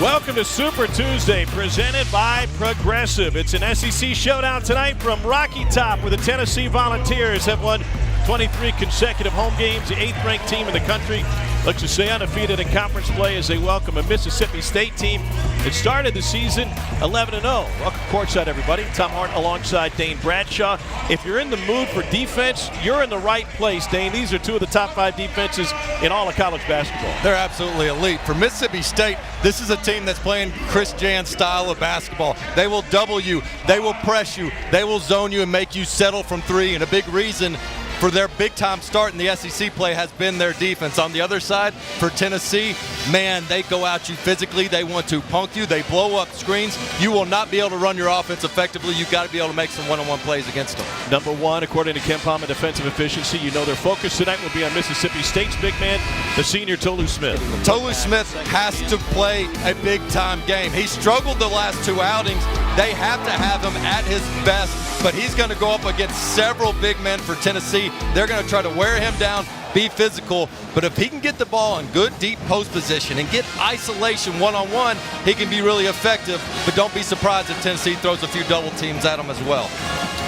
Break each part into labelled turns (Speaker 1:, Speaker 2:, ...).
Speaker 1: Welcome to Super Tuesday, presented by Progressive. It's an SEC showdown tonight from Rocky Top, where the Tennessee Volunteers have won 23 consecutive home games, the 8th-ranked team in the country. Looks to stay undefeated in conference play as they welcome a Mississippi State team that started the season 11-0. Welcome courtside, everybody. Tom Hart alongside Dane Bradshaw. If you're in the mood for defense, you're in the right place, Dane. These are two of the top 5 defenses in all of college basketball.
Speaker 2: They're absolutely elite. For Mississippi State, this is a team that's playing Chris Jans style of basketball. They will double you, they will press you, they will zone you and make you settle from three. And a big reason for their big-time start in the SEC play has been their defense. On the other side, for Tennessee, man, they go at you physically. They want to punk you. They blow up screens. You will not be able to run your offense effectively. You've got to be able to make some one-on-one plays against them.
Speaker 1: Number one, according to Ken Palm, in defensive efficiency. You know their focus tonight will be on Mississippi State's big man, the senior Tolu Smith.
Speaker 2: Tolu Smith has to play a big-time game. He struggled the last 2 outings. They have to have him at his best, but he's going to go up against several big men for Tennessee. They're going to try to wear him down, be physical, but if he can get the ball in good deep post position and get isolation one-on-one, he can be really effective. But don't be surprised if Tennessee throws a few double teams at him as well.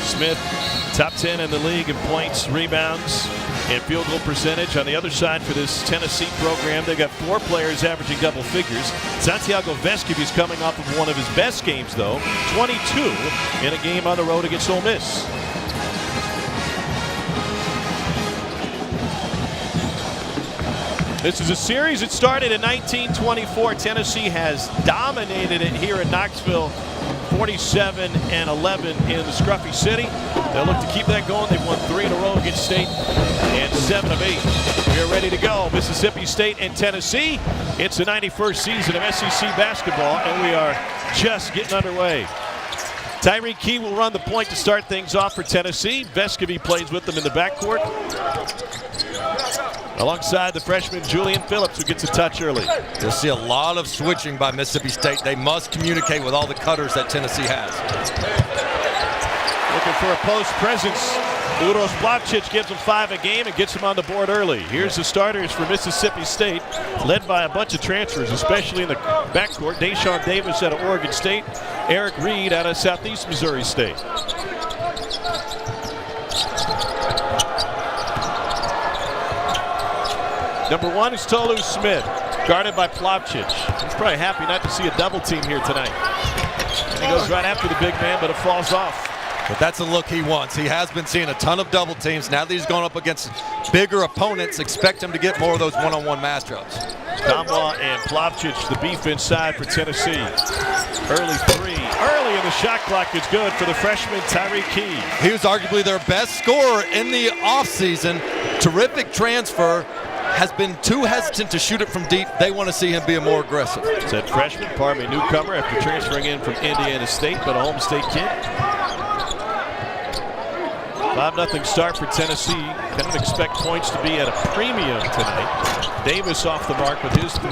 Speaker 2: Smith,
Speaker 1: top 10 in the league in points, rebounds, and field goal percentage. On the other side for this Tennessee program, they've got 4 players averaging double figures. Santiago Vescovi is coming off of one of his best games, though, 22 in a game on the road against Ole Miss. This is a series that started in 1924. Tennessee has dominated it here in Knoxville, 47-11 in the Scruffy City. They'll look to keep that going. They've won 3 in a row against State and 7 of 8. We're ready to go. Mississippi State and Tennessee. It's the 91st season of SEC basketball, and we are just getting underway. Tyreke Key will run the point to start things off for Tennessee. Vescovi plays with them in the backcourt, alongside the freshman Julian Phillips, who gets a touch early.
Speaker 2: You'll see a lot of switching by Mississippi State. They must communicate with all the cutters that Tennessee has.
Speaker 1: Looking for a post presence. Uros Plavsic gives them 5 a game and gets them on the board early. Here's the starters for Mississippi State, led by a bunch of transfers, especially in the backcourt. Deshaun Davis out of Oregon State, Eric Reed out of Southeast Missouri State. Number 1 is Tolu Smith, guarded by Plavsic. He's probably happy not to see a double team here tonight. And he goes right after the big man, but it falls off.
Speaker 2: But that's the look he wants. He has been seeing a ton of double teams. Now that he's going up against bigger opponents, expect him to get more of those one-on-one matchups.
Speaker 1: Damwa and Plavsic, the beef inside for Tennessee. Early 3. Early in the shot clock is good for the freshman Tyreke Key.
Speaker 2: He was arguably their best scorer in the offseason. Terrific transfer. Has been too hesitant to shoot it from deep. They want to see him be more aggressive.
Speaker 1: Said freshman, part of a newcomer after transferring in from Indiana State, but a home state kid. 5-0 start for Tennessee. Kind of expect points to be at a premium tonight. Davis off the mark with his 3.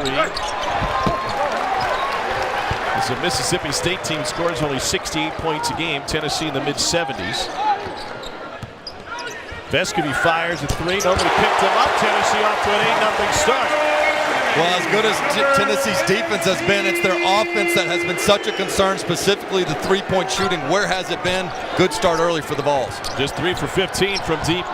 Speaker 1: As a Mississippi State team scores only 68 points a game. Tennessee in the mid-70s. Vescovi fires a 3. Nobody picked him up. Tennessee off to an 8-0 start.
Speaker 2: Well, as good as Tennessee's defense has been, it's their offense that has been such a concern, specifically the three-point shooting. Where has it been? Good start early for the Vols.
Speaker 1: Just 3 for 15 from deep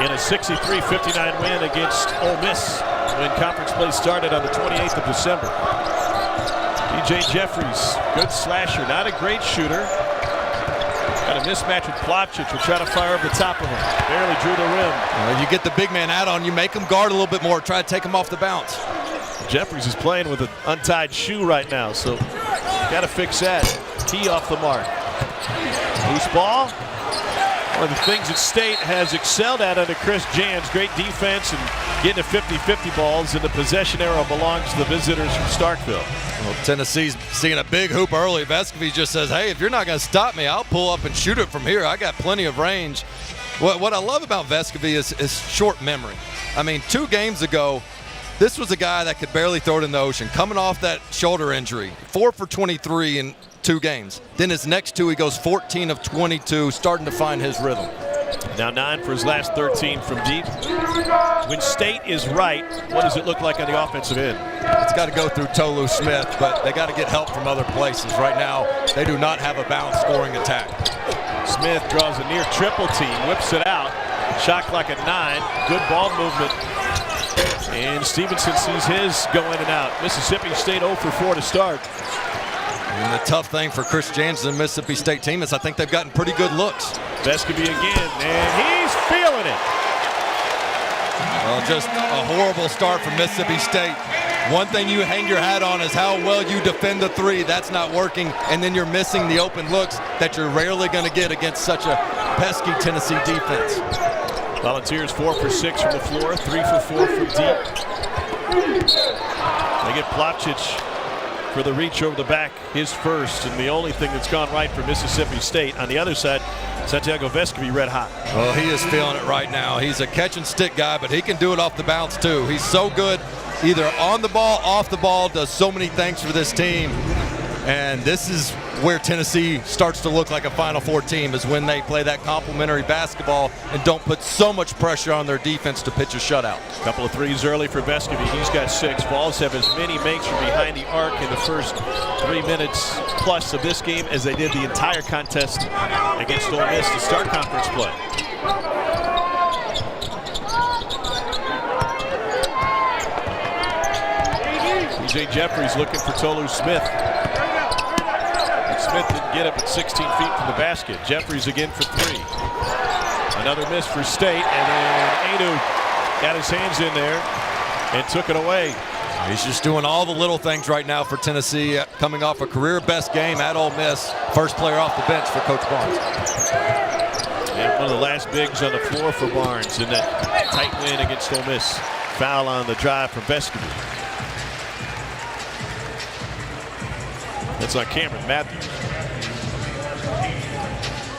Speaker 1: in a 63-59 win against Ole Miss when conference play started on the 28th of December. DJ Jeffries, good slasher, not a great shooter. Got a mismatch with Plavsic. Will try to fire over the top of him. Barely drew the rim.
Speaker 2: You get the big man out on you, make him guard a little bit more, try to take him off the bounce.
Speaker 1: Jeffries is playing with an untied shoe right now, so got to fix that. Key off the mark. Loose ball. One of the things that State has excelled at under Chris Jans, great defense and getting to 50-50 balls, and the possession arrow belongs to the visitors from Starkville.
Speaker 2: Well, Tennessee's seeing a big hoop early. Vescovi just says, hey, if you're not going to stop me, I'll pull up and shoot it from here. I got plenty of range. What I love about Vescovi is short memory. I mean, 2 games ago, this was a guy that could barely throw it in the ocean, coming off that shoulder injury. 4 for 23 in 2 games. Then his next 2, he goes 14 of 22, starting to find his rhythm.
Speaker 1: Now 9 for his last 13 from deep. When State is right, what does it look like on the offensive end?
Speaker 2: It's got to go through Tolu Smith, but they got to get help from other places. Right now, they do not have a balanced scoring attack.
Speaker 1: Smith draws a near triple team, whips it out. Shot clock at 9. Good ball movement. And Stevenson sees his go in and out. Mississippi State 0 for 4 to start.
Speaker 2: And the tough thing for Chris Jansen and the Mississippi State team is I think they've gotten pretty good looks.
Speaker 1: Vescovi again, and he's feeling it.
Speaker 2: Well, just a horrible start from Mississippi State. One thing you hang your hat on is how well you defend the three. That's not working, and then you're missing the open looks that you're rarely going to get against such a pesky Tennessee defense.
Speaker 1: Volunteers 4 for 6 from the floor, 3 for 4 from deep. They get Plopchich for the reach over the back, his first, and the only thing that's gone right for Mississippi State. On the other side, Santiago Vescovi red hot.
Speaker 2: Well, he is feeling it right now. He's a catch and stick guy, but he can do it off the bounce too. He's so good either on the ball, off the ball, does so many things for this team. And this is where Tennessee starts to look like a Final Four team, is when they play that complementary basketball and don't put so much pressure on their defense to pitch a shutout.
Speaker 1: Couple of threes early for Vescovi. He's got 6. Vols have as many makes from behind the arc in the first 3 minutes plus of this game as they did the entire contest against Ole Miss to start conference play. C.J. Jeffries looking for Tolu Smith. Smith didn't get it, but 16 feet from the basket. Jeffries again for 3. Another miss for State, and then Anu got his hands in there and took it away.
Speaker 2: He's just doing all the little things right now for Tennessee, coming off a career best game at Ole Miss. First player off the bench for Coach Barnes.
Speaker 1: And one of the last bigs on the floor for Barnes in that tight win against Ole Miss. Foul on the drive from Vescovi. That's on Cameron Matthews.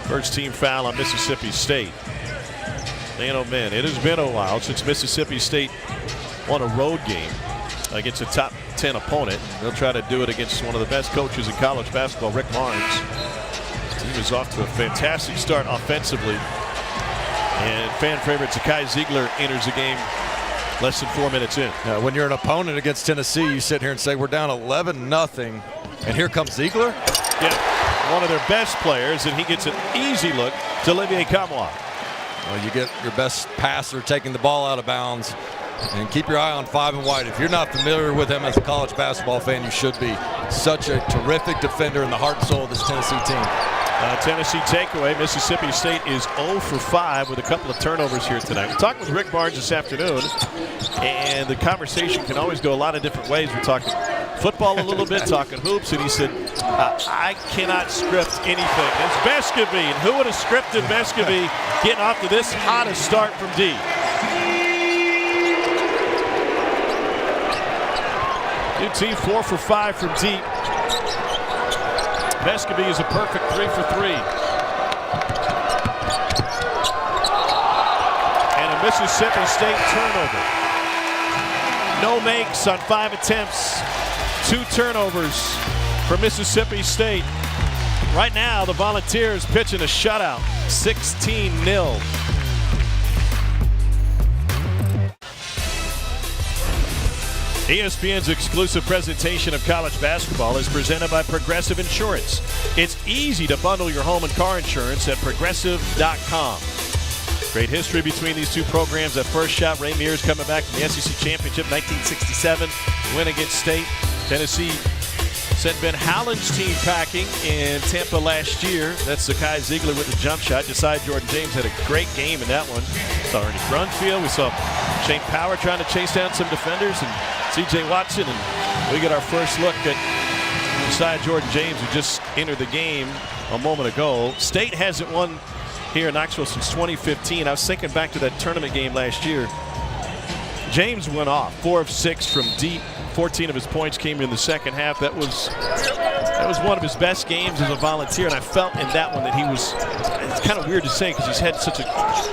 Speaker 1: First team foul on Mississippi State. Man, oh man, it has been a while since Mississippi State won a road game against a top 10 opponent. They'll try to do it against one of the best coaches in college basketball, Rick Barnes. His team is off to a fantastic start offensively. And fan favorite Zakai Ziegler enters the game less than 4 minutes in.
Speaker 2: When you're an opponent against Tennessee, you sit here and say, we're down 11-0. And here comes Ziegler.
Speaker 1: Yeah, one of their best players, and he gets an easy look to Olivier Nkamhoua.
Speaker 2: Well, you get your best passer taking the ball out of bounds. And keep your eye on 5 and White. If you're not familiar with him as a college basketball fan, you should be. Such a terrific defender in the heart and soul of this Tennessee team.
Speaker 1: Tennessee takeaway. Mississippi State is 0 for 5 with a couple of turnovers here tonight. We talked with Rick Barnes this afternoon, and the conversation can always go a lot of different ways. We're talking football a little bit, talking hoops, and he said, I cannot script anything. It's Vescovi, and who would have scripted Vescovi getting off to this hot a start from deep? UT 4 for 5 from deep. Vescovi is a perfect 3 for 3. And a Mississippi State turnover. No makes on 5 attempts. 2 turnovers for Mississippi State. Right now, the Volunteers pitching a shutout, 16-0. ESPN's exclusive presentation of college basketball is presented by Progressive Insurance. It's easy to bundle your home and car insurance at Progressive.com. Great history between these two programs. That first shot, Ray Mears coming back from the SEC Championship 1967, win against State. Tennessee sent Ben Howland's team packing in Tampa last year. That's Zakai Ziegler with the jump shot. Josiah Jordan-James had a great game in that one. We saw Ernie Brunfield. We saw Shane Power trying to chase down some defenders, and C.J. Watson. And we get our first look at Josiah Jordan-James, who just entered the game a moment ago. State hasn't won here in Knoxville since 2015. I was thinking back to that tournament game last year. James went off, 4 of 6 from deep, 14 of his points came in the second half. That was one of his best games as a Volunteer, and I felt in that one that he was, it's kind of weird to say because he's had such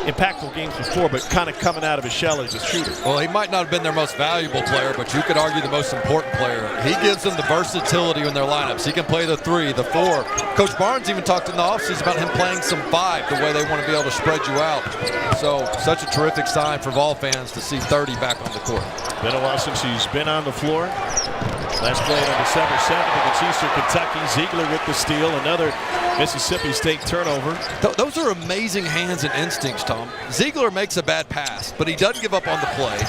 Speaker 1: impactful games before, but kind of coming out of his shell as a shooter.
Speaker 2: Well, he might not have been their most valuable player, but you could argue the most important player. He gives them the versatility in their lineups. He can play the 3, the 4. Coach Barnes even talked in the offseason about him playing some 5, the way they want to be able to spread you out. So, such a terrific sign for Vol fans to see 30 back on the court.
Speaker 1: Been a while since he's been on the floor. Last played on December 7th against Eastern Kentucky. Ziegler with the steal. Another Mississippi State turnover.
Speaker 2: Those are amazing hands and instincts, Tom. Ziegler makes a bad pass, but he doesn't give up on the play,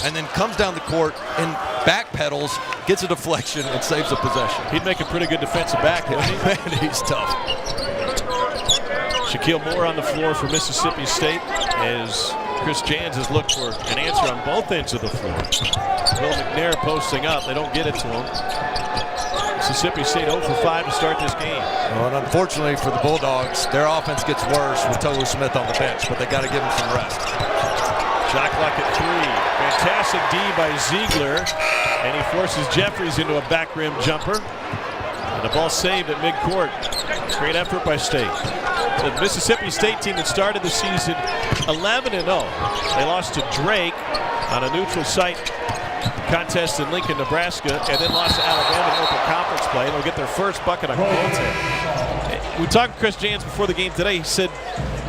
Speaker 2: and then comes down the court and backpedals, gets a deflection, and saves a possession.
Speaker 1: He'd make a pretty good defensive back, wouldn't he?
Speaker 2: Man, he's tough.
Speaker 1: Shaquille Moore on the floor for Mississippi State as Chris Jans has looked for an answer on both ends of the floor. Will McNair posting up. They don't get it to him. Mississippi State 0 for 5 to start this game.
Speaker 2: Well, and unfortunately for the Bulldogs, their offense gets worse with Tolu Smith on the bench, but they got to give him some rest.
Speaker 1: Shot clock at 3. Fantastic D by Ziegler, and he forces Jeffries into a back rim jumper. And the ball saved at midcourt. Great effort by State. The Mississippi State team that started the season 11-0. They lost to Drake on a neutral site contest in Lincoln, Nebraska, and then lost to Alabama in open conference play. They'll get their first bucket on goaltending. We talked to Chris Jans before the game today. He said,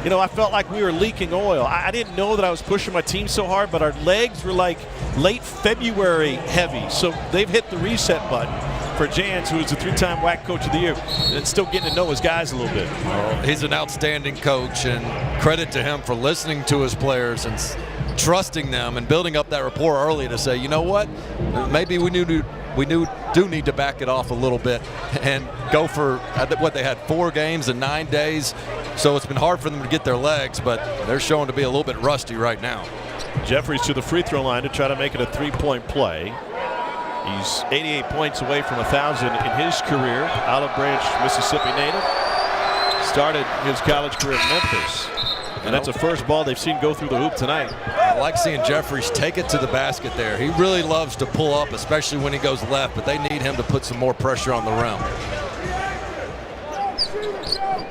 Speaker 1: you know, I felt like we were leaking oil. I didn't know that I was pushing my team so hard, but our legs were like late February heavy. So they've hit the reset button for Jans, who is the 3-time WAC Coach of the Year, and still getting to know his guys a little bit.
Speaker 2: Well, he's an outstanding coach, and credit to him for listening to his players and trusting them and building up that rapport early to say, you know what, maybe we do need to back it off a little bit and go for what they had 4 games in 9 days. So it's been hard for them to get their legs, but they're showing to be a little bit rusty right now.
Speaker 1: Jeffries to the free throw line to try to make it a 3-point play. He's 88 points away from 1,000 in his career. Olive Branch, Mississippi native. Started his college career at Memphis. And that's the first ball they've seen go through the hoop tonight.
Speaker 2: I like seeing Jeffries take it to the basket there. He really loves to pull up, especially when he goes left, but they need him to put some more pressure on the rim.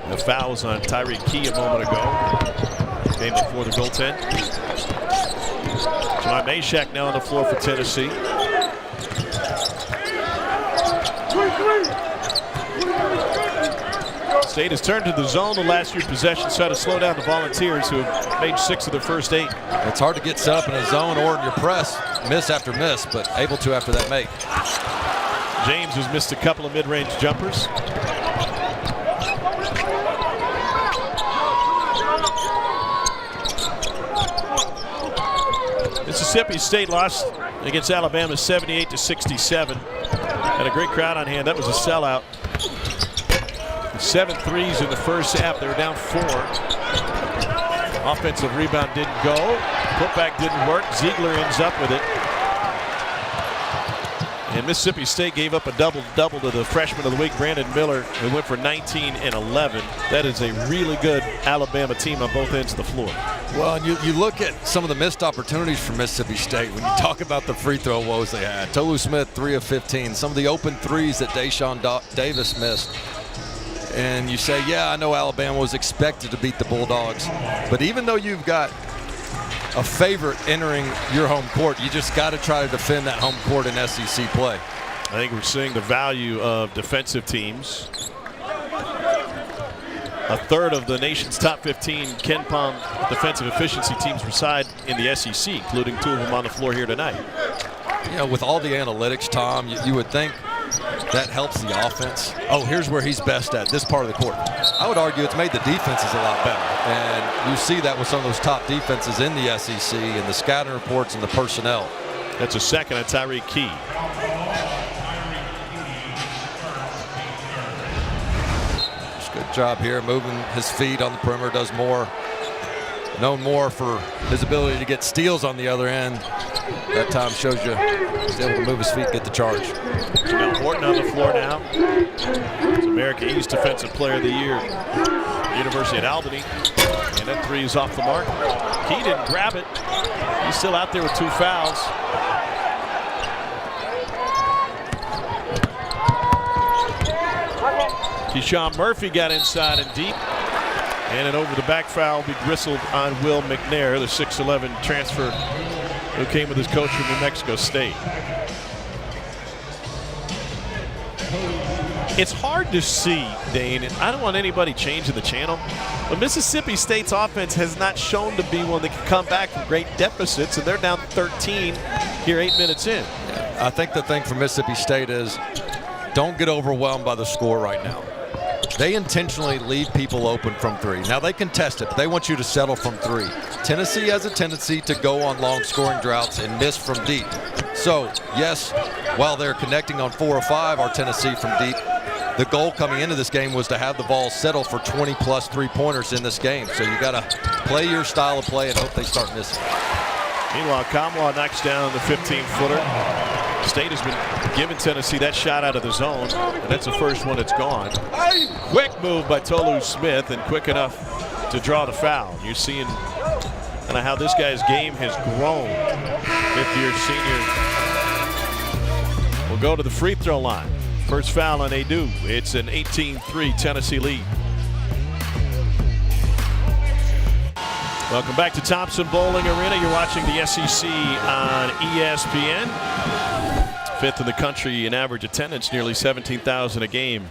Speaker 1: The foul was on Tyreek Key a moment ago. Came before the goaltend. Jemai Mashack now on the floor for Tennessee. State has turned to the zone the last few possessions, try to slow down the Volunteers, who have made 6 of their first 8.
Speaker 2: It's hard to get set up in a zone or in your press, miss after miss, but able to after that make.
Speaker 1: James has missed a couple of mid-range jumpers. Mississippi State lost against Alabama 78-67. Had a great crowd on hand. That was a sellout. 7 threes in the first half. They were down 4. Offensive rebound didn't go. Putback didn't work. Ziegler ends up with it. And Mississippi State gave up a double-double to the freshman of the week, Brandon Miller, who went for 19 and 11. That is a really good Alabama team on both ends of the floor.
Speaker 2: Well, and you look at some of the missed opportunities for Mississippi State when you talk about the free throw woes they had. Tolu Smith, 3 of 15. Some of the open threes that Deshaun Davis missed. And you say, yeah, I know Alabama was expected to beat the Bulldogs, but even though you've got a favorite entering your home court, you just got to try to defend that home court in SEC play.
Speaker 1: I think we're seeing the value of defensive teams. A third of the nation's top 15 KenPom defensive efficiency teams reside in the SEC, including 2 of them on the floor here tonight.
Speaker 2: You know, with all the analytics, Tom, you would think that helps the offense. Oh, here's where he's best at, this part of the court. I would argue it's made the defenses a lot better. And you see that with some of those top defenses in the SEC and the scouting reports and the personnel.
Speaker 1: That's a second on Tyreek Key.
Speaker 2: Just good job here, moving his feet on the perimeter, does more. Known more for his ability to get steals on the other end. That time shows you he's able to move his feet, get the charge.
Speaker 1: Now Horton on the floor now. It's America East Defensive Player of the Year. University at Albany. And that 3 is off the mark. Key didn't grab it. He's still out there with 2 fouls. Keyshawn Murphy got inside and deep. And an over the back foul will be bristled on Will McNair, the 6'11 transfer who came with his coach from New Mexico State. It's hard to see, Dane, and I don't want anybody changing the channel, but Mississippi State's offense has not shown to be one that can come back from great deficits, and they're down 13 here 8 minutes in.
Speaker 2: I think the thing for Mississippi State is don't get overwhelmed by the score right now. They intentionally leave people open from three. Now they can test it, but they want you to settle from three. Tennessee has a tendency to go on long scoring droughts and miss from deep. So yes, while they're connecting on 4 or 5, our Tennessee from deep, the goal coming into this game was to have the ball settle for 20-plus three-pointers in this game. So you got to play your style of play and hope they start missing.
Speaker 1: Meanwhile, Kamwa knocks down the 15-footer. State has been giving Tennessee that shot out of the zone, and that's the first one that's gone. Quick move by Tolu Smith, and quick enough to draw the foul. You're seeing kind of how this guy's game has grown. Fifth-year senior will go to the free throw line. First foul on Adu. It's an 18-3 Tennessee lead. Welcome back to Thompson Bowling Arena. You're watching the SEC on ESPN. Fifth in the country in average attendance, nearly 17,000 a game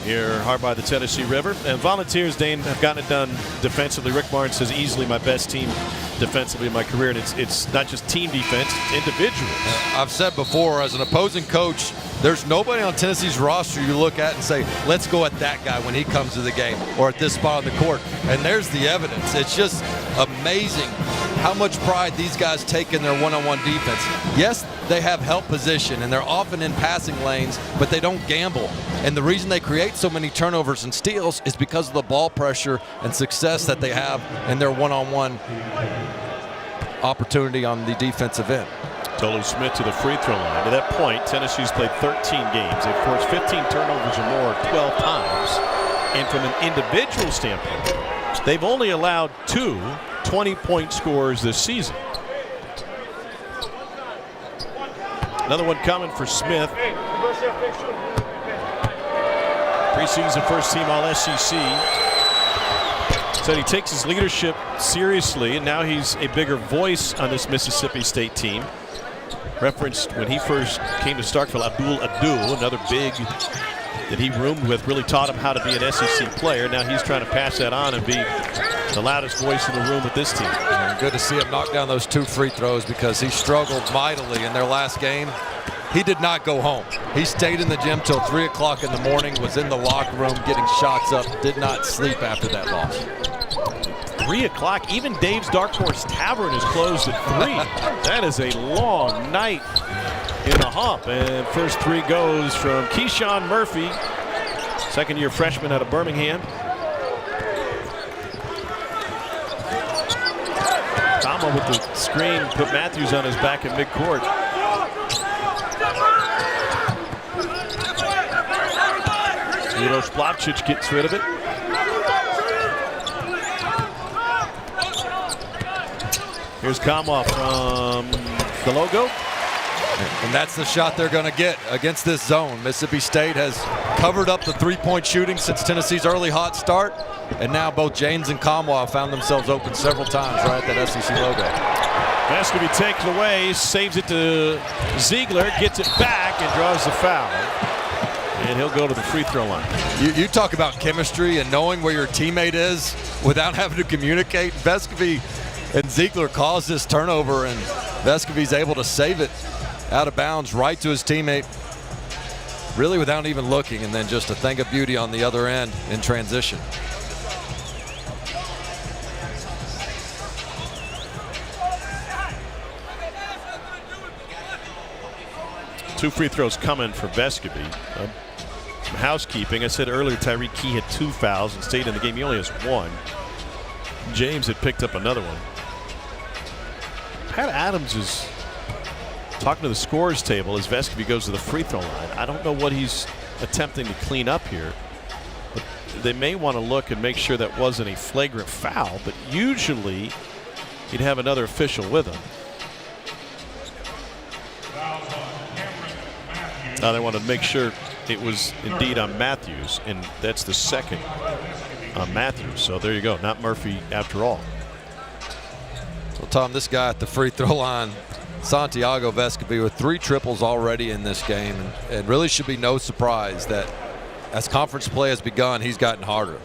Speaker 1: here hard by the Tennessee River. And Volunteers, Dane, have gotten it done defensively. Rick Barnes says easily my best team defensively in my career, and it's not just team defense, it's individuals.
Speaker 2: I've said before, as an opposing coach, there's nobody on Tennessee's roster you look at and say, let's go at that guy when he comes to the game or at this spot on the court. And there's the evidence. It's just amazing how much pride these guys take in their one-on-one defense. Yes, they have help position and they're often in passing lanes, but they don't gamble. And the reason they create so many turnovers and steals is because of the ball pressure and success that they have in their one-on-one opportunity on the defensive end.
Speaker 1: Tolu Smith to the free throw line. To that point, Tennessee's played 13 games. They've forced 15 turnovers or more 12 times. And from an individual standpoint, they've only allowed 2 20-point scores this season. Another one coming for Smith. Preseason first team All-SEC. Said he takes his leadership seriously, and now he's a bigger voice on this Mississippi State team. Referenced when he first came to Starkville, Abdul Adu, another big that he roomed with, really taught him how to be an SEC player. Now he's trying to pass that on and be the loudest voice in the room with this team.
Speaker 2: And good to see him knock down those 2 free throws because he struggled mightily in their last game. He did not go home. He stayed in the gym till 3 o'clock in the morning, was in the locker room getting shots up, did not sleep after that loss.
Speaker 1: 3 o'clock, even Dave's Dark Horse Tavern is closed at 3. That is a long night in the hump. And first 3 goes from Keyshawn Murphy, second-year freshman out of Birmingham. Tama with the screen, put Matthews on his back at midcourt. Milos Plavcic gets rid of it. Here's Kamwa from the logo.
Speaker 2: And that's the shot they're going to get against this zone. Mississippi State has covered up the three-point shooting since Tennessee's early hot start. And now both James and Kamwa found themselves open several times right at that SEC logo.
Speaker 1: Vescovi takes it away, saves it to Ziegler, gets it back, and draws the foul. And he'll go to the free throw line.
Speaker 2: You talk about chemistry and knowing where your teammate is without having to communicate. Vescovi and Ziegler caused this turnover, and Vescovi's able to save it out of bounds right to his teammate, really without even looking, and then just a thing of beauty on the other end in transition.
Speaker 1: Two free throws coming for Vescovi. Some housekeeping. I said earlier Tyreek Key had 2 fouls and stayed in the game. He only has 1. James had picked up another one. Pat Adams is talking to the scorers table as Vescovi goes to the free throw line. I don't know what he's attempting to clean up here, but they may want to look and make sure that wasn't a flagrant foul, but usually he'd have another official with him. Now they want to make sure it was indeed on Matthews, and that's the second on Matthews. So there you go, not Murphy after all.
Speaker 3: Well, Tom, this guy at the free throw line, Santiago Vescovi, with 3 triples already in this game, and really should be no surprise that as conference play has begun, he's gotten harder.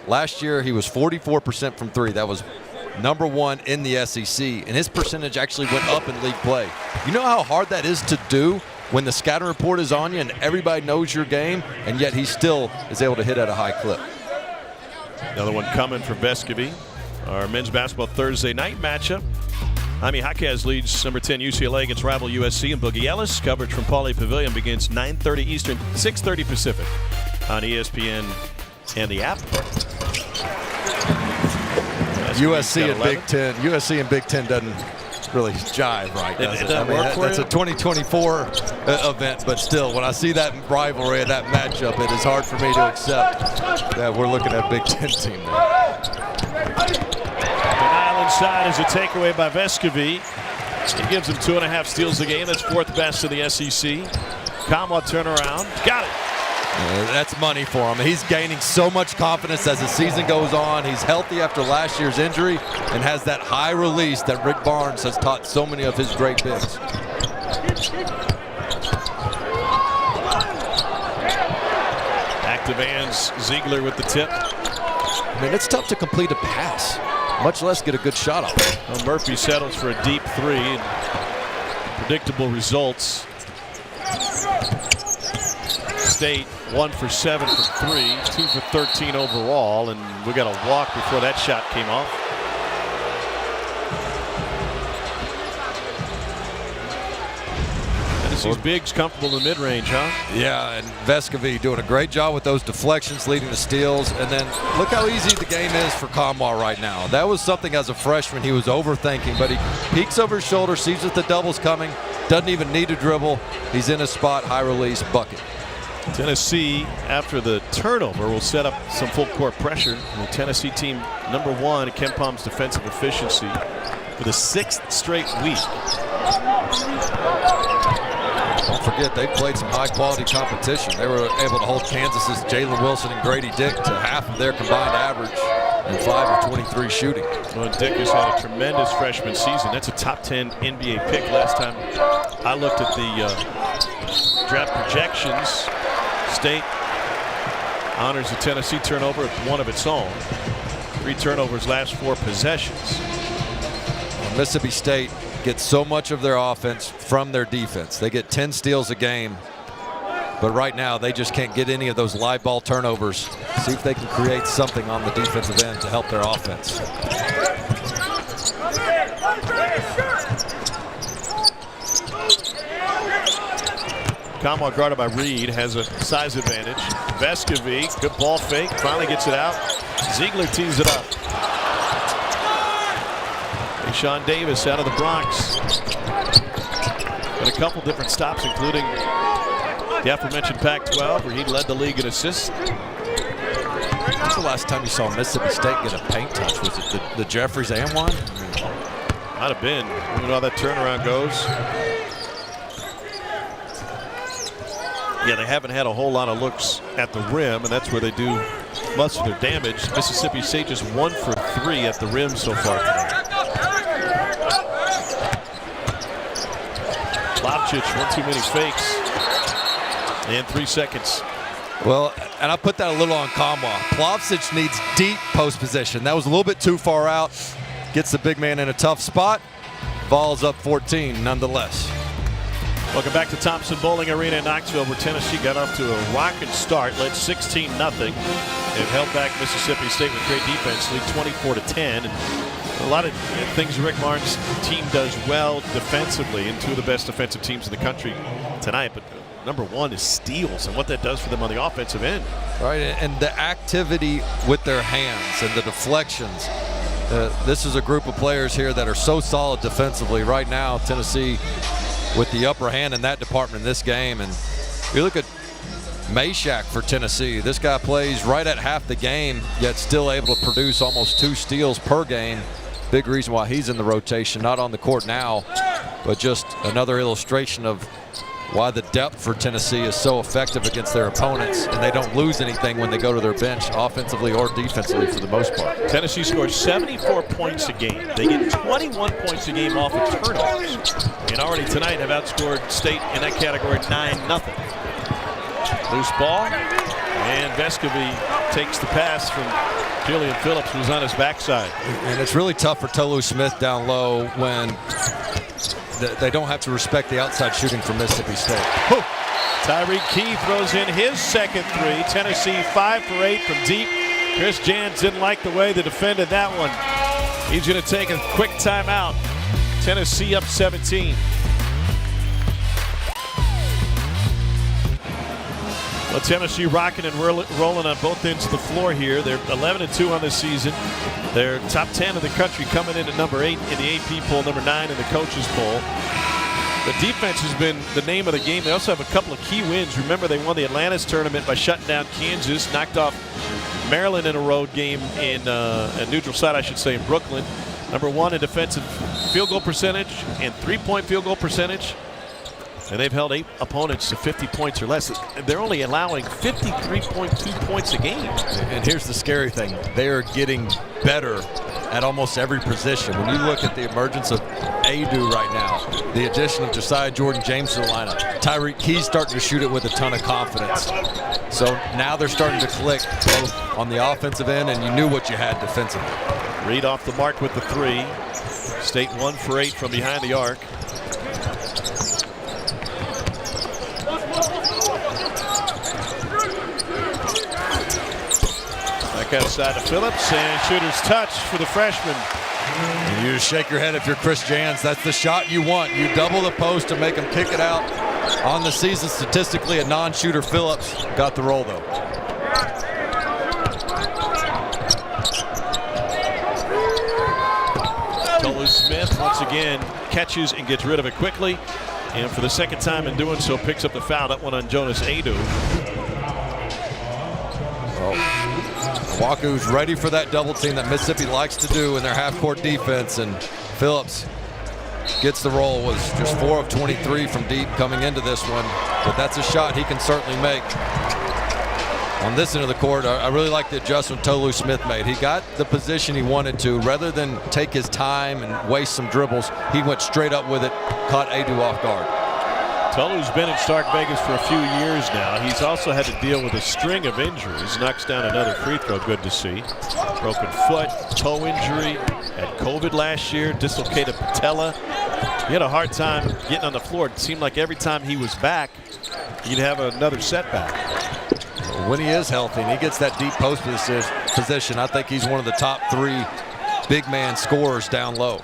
Speaker 3: Last year, he was 44% from 3. That was #1 in the SEC, and his percentage actually went up in league play. You know how hard that is to do when the scouting report is on you and everybody knows your game, and yet he still is able to hit at a high clip.
Speaker 1: Another one coming for Vescovi. Our men's basketball Thursday night matchup. Jaime Jaquez leads number 10 UCLA against rival USC, and Boogie Ellis. Coverage from Pauley Pavilion begins 9:30 Eastern, 6:30 Pacific on ESPN and the app.
Speaker 3: USC and Big Ten. USC and Big Ten doesn't really jive right, does it? I mean, that's a 2024 event, but still, when I see that rivalry and that matchup, it is hard for me to accept that we're looking at a Big Ten team there.
Speaker 1: Denial inside is a takeaway by Vescovi. He gives him 2.5 steals a game. That's 4th best in the SEC. Kamwa turnaround. Got it.
Speaker 3: That's money for him. He's gaining so much confidence as the season goes on. He's healthy after last year's injury and has that high release that Rick Barnes has taught so many of his great bigs.
Speaker 1: Active hands, Ziegler with the tip.
Speaker 3: I mean, it's tough to complete a pass, much less get a good shot off.
Speaker 1: Well, Murphy settles for a deep 3. And predictable results. State 1 for 7 from 3, 2 for 13 overall, and we got a walk before that shot came off. Tennessee's bigs comfortable in the mid-range, huh?
Speaker 3: Yeah, and Vescovi doing a great job with those deflections, leading to steals. And then look how easy the game is for Kamwa right now. That was something as a freshman he was overthinking, but he peeks over his shoulder, sees that the double's coming, doesn't even need to dribble. He's in a spot, high release, bucket.
Speaker 1: Tennessee, after the turnover, will set up some full court pressure. The Tennessee team #1 at KenPom's defensive efficiency for the 6th straight week.
Speaker 3: Don't forget, they played some high-quality competition. They were able to hold Kansas's Jalen Wilson and Grady Dick to half of their combined average and 5 of 23 shooting.
Speaker 1: Well, Dick has had a tremendous freshman season. That's a top 10 NBA pick. Last time I looked at the draft projections, State honors the Tennessee turnover at one of its own. 3 turnovers last 4 possessions.
Speaker 3: Mississippi State gets so much of their offense from their defense. They get 10 steals a game, but right now they just can't get any of those live ball turnovers. See if they can create something on the defensive end to help their offense.
Speaker 1: Kamwa guarded by Reed, has a size advantage. Vescovi, good ball fake, finally gets it out. Ziegler tees it up. Sean Davis out of the Bronx. And a couple different stops, including the aforementioned Pac-12, where he led the league in assists.
Speaker 3: When's the last time you saw Mississippi State get a paint touch? Was it the Jeffries and one?
Speaker 1: Might have been. You know how that turnaround goes. Yeah, they haven't had a whole lot of looks at the rim, and that's where they do most of their damage. Mississippi State just 1 for 3 at the rim so far tonight. Lapchic, 1 too many fakes. And 3 seconds.
Speaker 3: Well, and I put that a little on Kamwa. Plavsic needs deep post position. That was a little bit too far out. Gets the big man in a tough spot. Vols up 14 nonetheless.
Speaker 1: Welcome back to Thompson Bowling Arena in Knoxville, where Tennessee got off to a rocking start, led 16-0. They've held back Mississippi State with great defense, lead 24-10. And a lot of things Rick Barnes' team does well defensively, and 2 of the best defensive teams in the country tonight. But #1 is steals and what that does for them on the offensive end.
Speaker 3: Right, and the activity with their hands and the deflections. This is a group of players here that are so solid defensively. Right now, Tennessee with the upper hand in that department in this game. And you look at Meshack for Tennessee. This guy plays right at half the game, yet still able to produce almost 2 steals per game. Big reason why he's in the rotation, not on the court now, but just another illustration of why the depth for Tennessee is so effective against their opponents, and they don't lose anything when they go to their bench, offensively or defensively for the most part.
Speaker 1: Tennessee scores 74 points a game. They get 21 points a game off of turnovers, and already tonight have outscored State in that category 9-0. Loose ball, and Vescovi takes the pass from Julian Phillips, who's on his backside.
Speaker 3: And it's really tough for Tolu Smith down low when they don't have to respect the outside shooting from Mississippi State.
Speaker 1: Tyreek Key throws in his second three. Tennessee 5 for 8 from deep. Chris Jans didn't like the way they defended that one. He's going to take a quick timeout. Tennessee up 17. Well, Tennessee rocking and rolling on both ends of the floor here. They're 11-2 on this season. They're top 10 in the country, coming in at number 8 in the AP poll, number 9 in the coaches poll. The defense has been the name of the game. They also have a couple of key wins. Remember, they won the Atlantis tournament by shutting down Kansas, knocked off Maryland in a road game in a neutral site, I should say, in Brooklyn. Number 1 in defensive field goal percentage and 3-point field goal percentage. And they've held 8 opponents to 50 points or less. They're only allowing 53.2 points a game.
Speaker 3: And here's the scary thing. They are getting better at almost every position. When you look at the emergence of Adu right now, the addition of Josiah Jordan-James to the lineup, Tyreek Key's starting to shoot it with a ton of confidence. So now they're starting to click both on the offensive end, and you knew what you had defensively.
Speaker 1: Reed off the mark with the 3. State 1 for 8 from behind the arc. Back outside to Phillips, and shooter's touch for the freshman.
Speaker 3: And you just shake your head if you're Chris Jans. That's the shot you want. You double the post to make him kick it out. On the season, statistically, a non-shooter. Phillips got the roll, though.
Speaker 1: Tolu Smith once again catches and gets rid of it quickly, and for the second time in doing so picks up the foul. That one on Jonas Adu.
Speaker 3: Waku's ready for that double team that Mississippi likes to do in their half-court defense, and Phillips gets the roll. Was just 4 of 23 from deep coming into this one, but that's a shot he can certainly make. On this end of the court, I really like the adjustment Tolu Smith made. He got the position he wanted to. Rather than take his time and waste some dribbles, he went straight up with it, caught Adu off guard.
Speaker 1: Tolu's been in Stark Vegas for a few years now. He's also had to deal with a string of injuries. Knocks down another free throw, good to see. Broken foot, toe injury, had COVID last year, dislocated patella. He had a hard time getting on the floor. It seemed like every time he was back, he'd have another setback.
Speaker 3: When he is healthy and he gets that deep post position, I think he's one of the top 3 big man scorers down low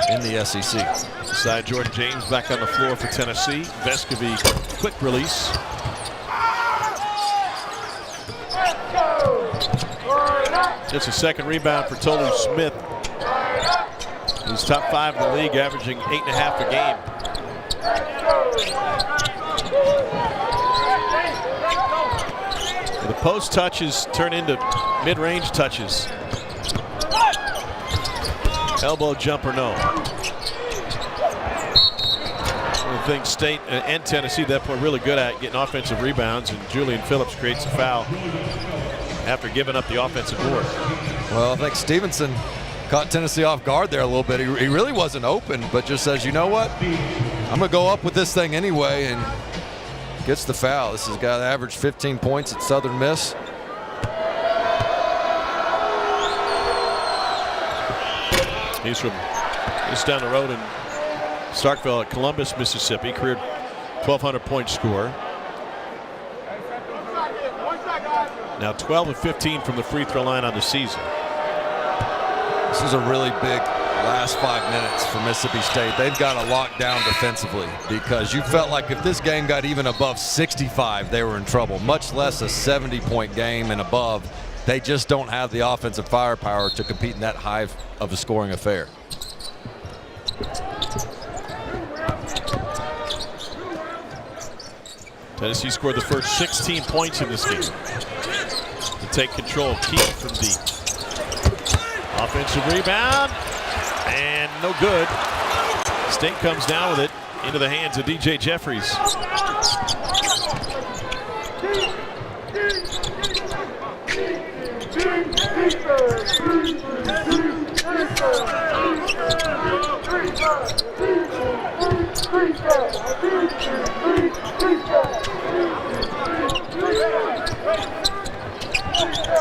Speaker 3: in the SEC.
Speaker 1: Side Jordan-James back on the floor for Tennessee. Vescovi, quick release. Just a second rebound for Tolu Smith. He's top 5 in the league, averaging 8.5 a game. The post touches turn into mid-range touches. Elbow jumper, no. I think State and Tennessee at that point really good at getting offensive rebounds, and Julian Phillips creates a foul after giving up the offensive board.
Speaker 3: Well, I think Stevenson caught Tennessee off guard there a little bit. He really wasn't open, but just says, you know what? I'm going to go up with this thing anyway, and gets the foul. This is a guy that averaged 15 points at Southern Miss.
Speaker 1: He's from just down the road in Starkville at Columbus, Mississippi. Career 1,200 point scorer. Now 12 of 15 from the free throw line on the season.
Speaker 3: This is a really big last 5 minutes for Mississippi State. They've got to lock down defensively, because you felt like if this game got even above 65, they were in trouble, much less a 70-point game and above. They just don't have the offensive firepower to compete in that high of a scoring affair.
Speaker 1: Tennessee scored the first 16 points in this game to take control. Keith from deep. Offensive rebound, and no good. State comes down with it. into the hands of DJ Jeffries.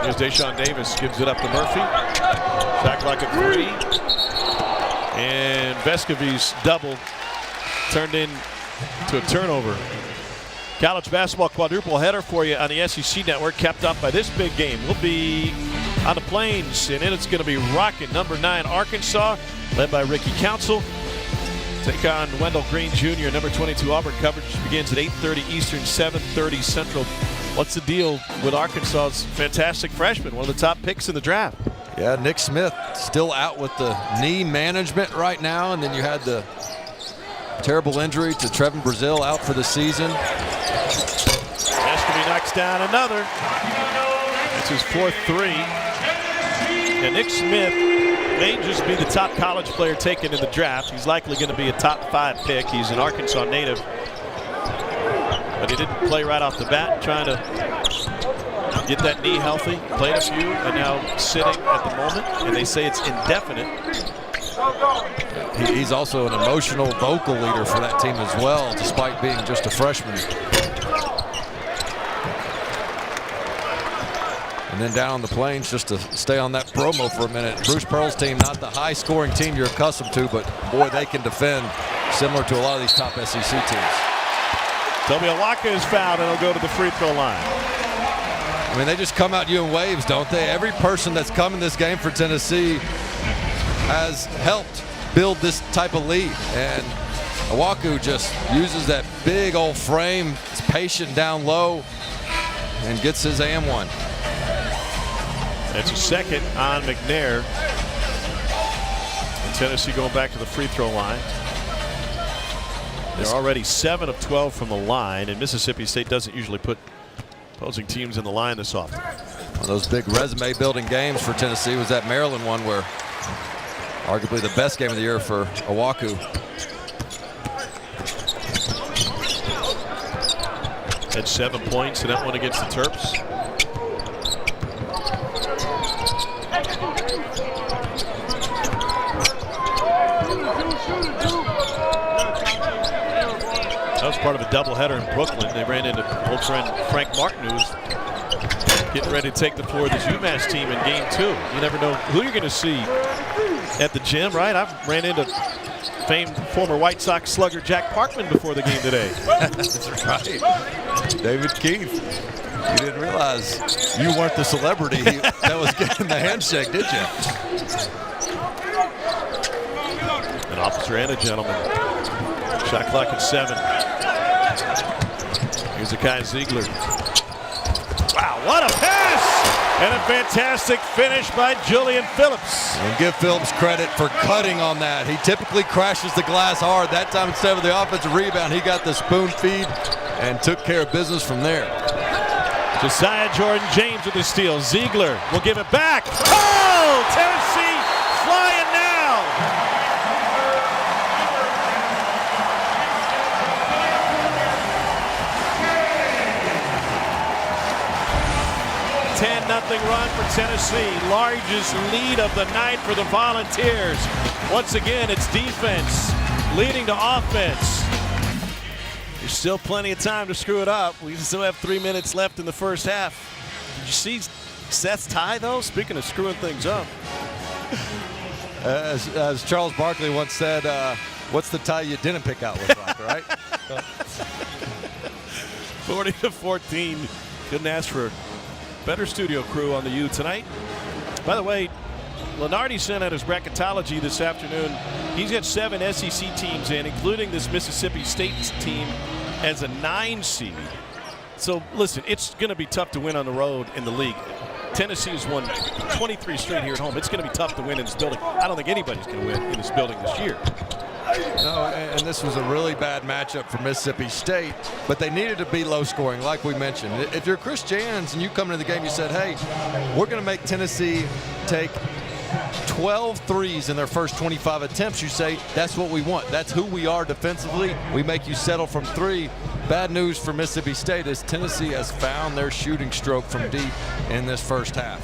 Speaker 1: Here's Deshaun Davis, gives it up to Murphy. Shot clock at 3. And Vescovi's double turned into a turnover. College basketball quadruple header for you on the SEC Network, capped off by this big game. We'll be on the Plains, and then it's going to be rocking. Number 9 Arkansas, led by Ricky Council, take on Wendell Green Jr. Number 22 Auburn. Coverage begins at 8:30 Eastern, 7:30 Central. What's the deal with Arkansas's fantastic freshman, one of the top picks in the draft?
Speaker 3: Yeah, Nick Smith still out with the knee management right now, and then you had the terrible injury to Trevin Brazile out for the season.
Speaker 1: Vescovi knocks down another. That's his 4th 3. And Nick Smith may just be the top college player taken in the draft. He's likely going to be a top 5 pick. He's an Arkansas native. But he didn't play right off the bat, trying to get that knee healthy. Played a few, and now sitting at the moment. And they say it's indefinite.
Speaker 3: He's also an emotional vocal leader for that team as well, despite being just a freshman. And then down on the Plains, just to stay on that promo for a minute, Bruce Pearl's team, not the high-scoring team you're accustomed to, but boy, they can defend similar to a lot of these top SEC teams.
Speaker 1: Toby Awaka is fouled, and he'll go to the free throw line.
Speaker 3: I mean, they just come at you in waves, don't they? Every person that's come in this game for Tennessee has helped build this type of lead, and Awaku just uses that big old frame, is patient down low, and gets his and one.
Speaker 1: That's a second on McNair. And Tennessee going back to the free throw line. They're already 7 of 12 from the line, and Mississippi State doesn't usually put opposing teams in the line this often.
Speaker 3: One of those big resume-building games for Tennessee was that Maryland one, where arguably the best game of the year for Awaku.
Speaker 1: Had 7 points in that one against the Terps. That was part of a doubleheader in Brooklyn. They ran into old friend Frank Martin, who was getting ready to take the floor of this UMass team in game 2. You never know who you're going to see at the gym, right? I've ran into famed former White Sox slugger Jack Parkman before the game today.
Speaker 3: That's right. David Keith. You didn't realize you weren't the celebrity that was getting the handshake, did you?
Speaker 1: An officer and a gentleman. Shot clock at 7. Here's Zakai Ziegler. Wow, what a pass! And a fantastic finish by Julian Phillips.
Speaker 3: And give Phillips credit for cutting on that. He typically crashes the glass hard. That time, instead of the offensive rebound, he got the spoon feed and took care of business from there.
Speaker 1: Josiah Jordan-James with the steal. Ziegler will give it back. Oh, Tennessee flying now. 10-0 run for Tennessee. Largest lead of the night for the Volunteers. Once again, it's defense leading to offense. There's still plenty of time to screw it up. We still have 3 minutes left in the first half. Did you see Seth's tie, though? Speaking of screwing things up.
Speaker 3: As Charles Barkley once said, what's the tie you didn't pick out with, Rock, right?
Speaker 1: 40-14. Couldn't ask for a better studio crew on the U tonight. By the way, Lenardi sent out his bracketology this afternoon. He's got 7 SEC teams in, including this Mississippi State team as a 9 seed. So listen, it's going to be tough to win on the road in the league. Tennessee has won 23 straight here at home. It's going to be tough to win in this building. I don't think anybody's going to win in this building this year.
Speaker 3: No, and this was a really bad matchup for Mississippi State, but they needed to be low scoring, like we mentioned. If you're Chris Jans and you come into the game, you said, hey, we're going to make Tennessee take 12 threes in their first 25 attempts. You say, that's what we want. That's who we are defensively. We make you settle from three. Bad news for Mississippi State is Tennessee has found their shooting stroke from deep in this first half.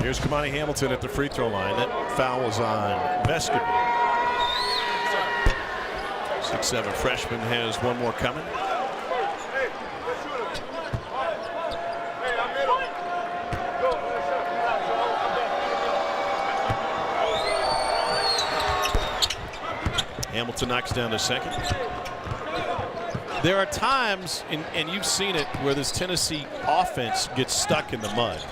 Speaker 1: Here's Kamani Hamilton at the free throw line. That foul was on Vescovi. 6'7" freshman has one more coming. Hamilton knocks down the second. There are times, and you've seen it, where this Tennessee offense gets stuck in the mud.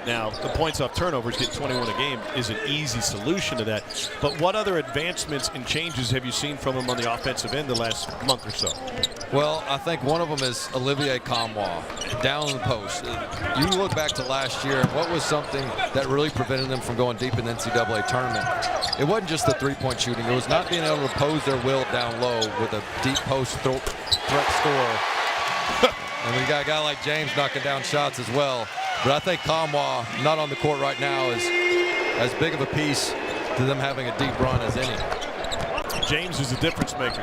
Speaker 1: Now, the points off turnovers, get 21 a game, is an easy solution to that. But what other advancements and changes have you seen from him on the offensive end the last month or so?
Speaker 3: Well, I think one of them is Olivier Kamwa, down in the post. You look back to last year, and what was something that really prevented them from going deep in the NCAA tournament? It wasn't just the three-point shooting. It was not being able to impose their will down low with a deep post threat scorer. And we got a guy like James knocking down shots as well. But I think Kamwa, not on the court right now, is as big of a piece to them having a deep run as any.
Speaker 1: James is the difference maker.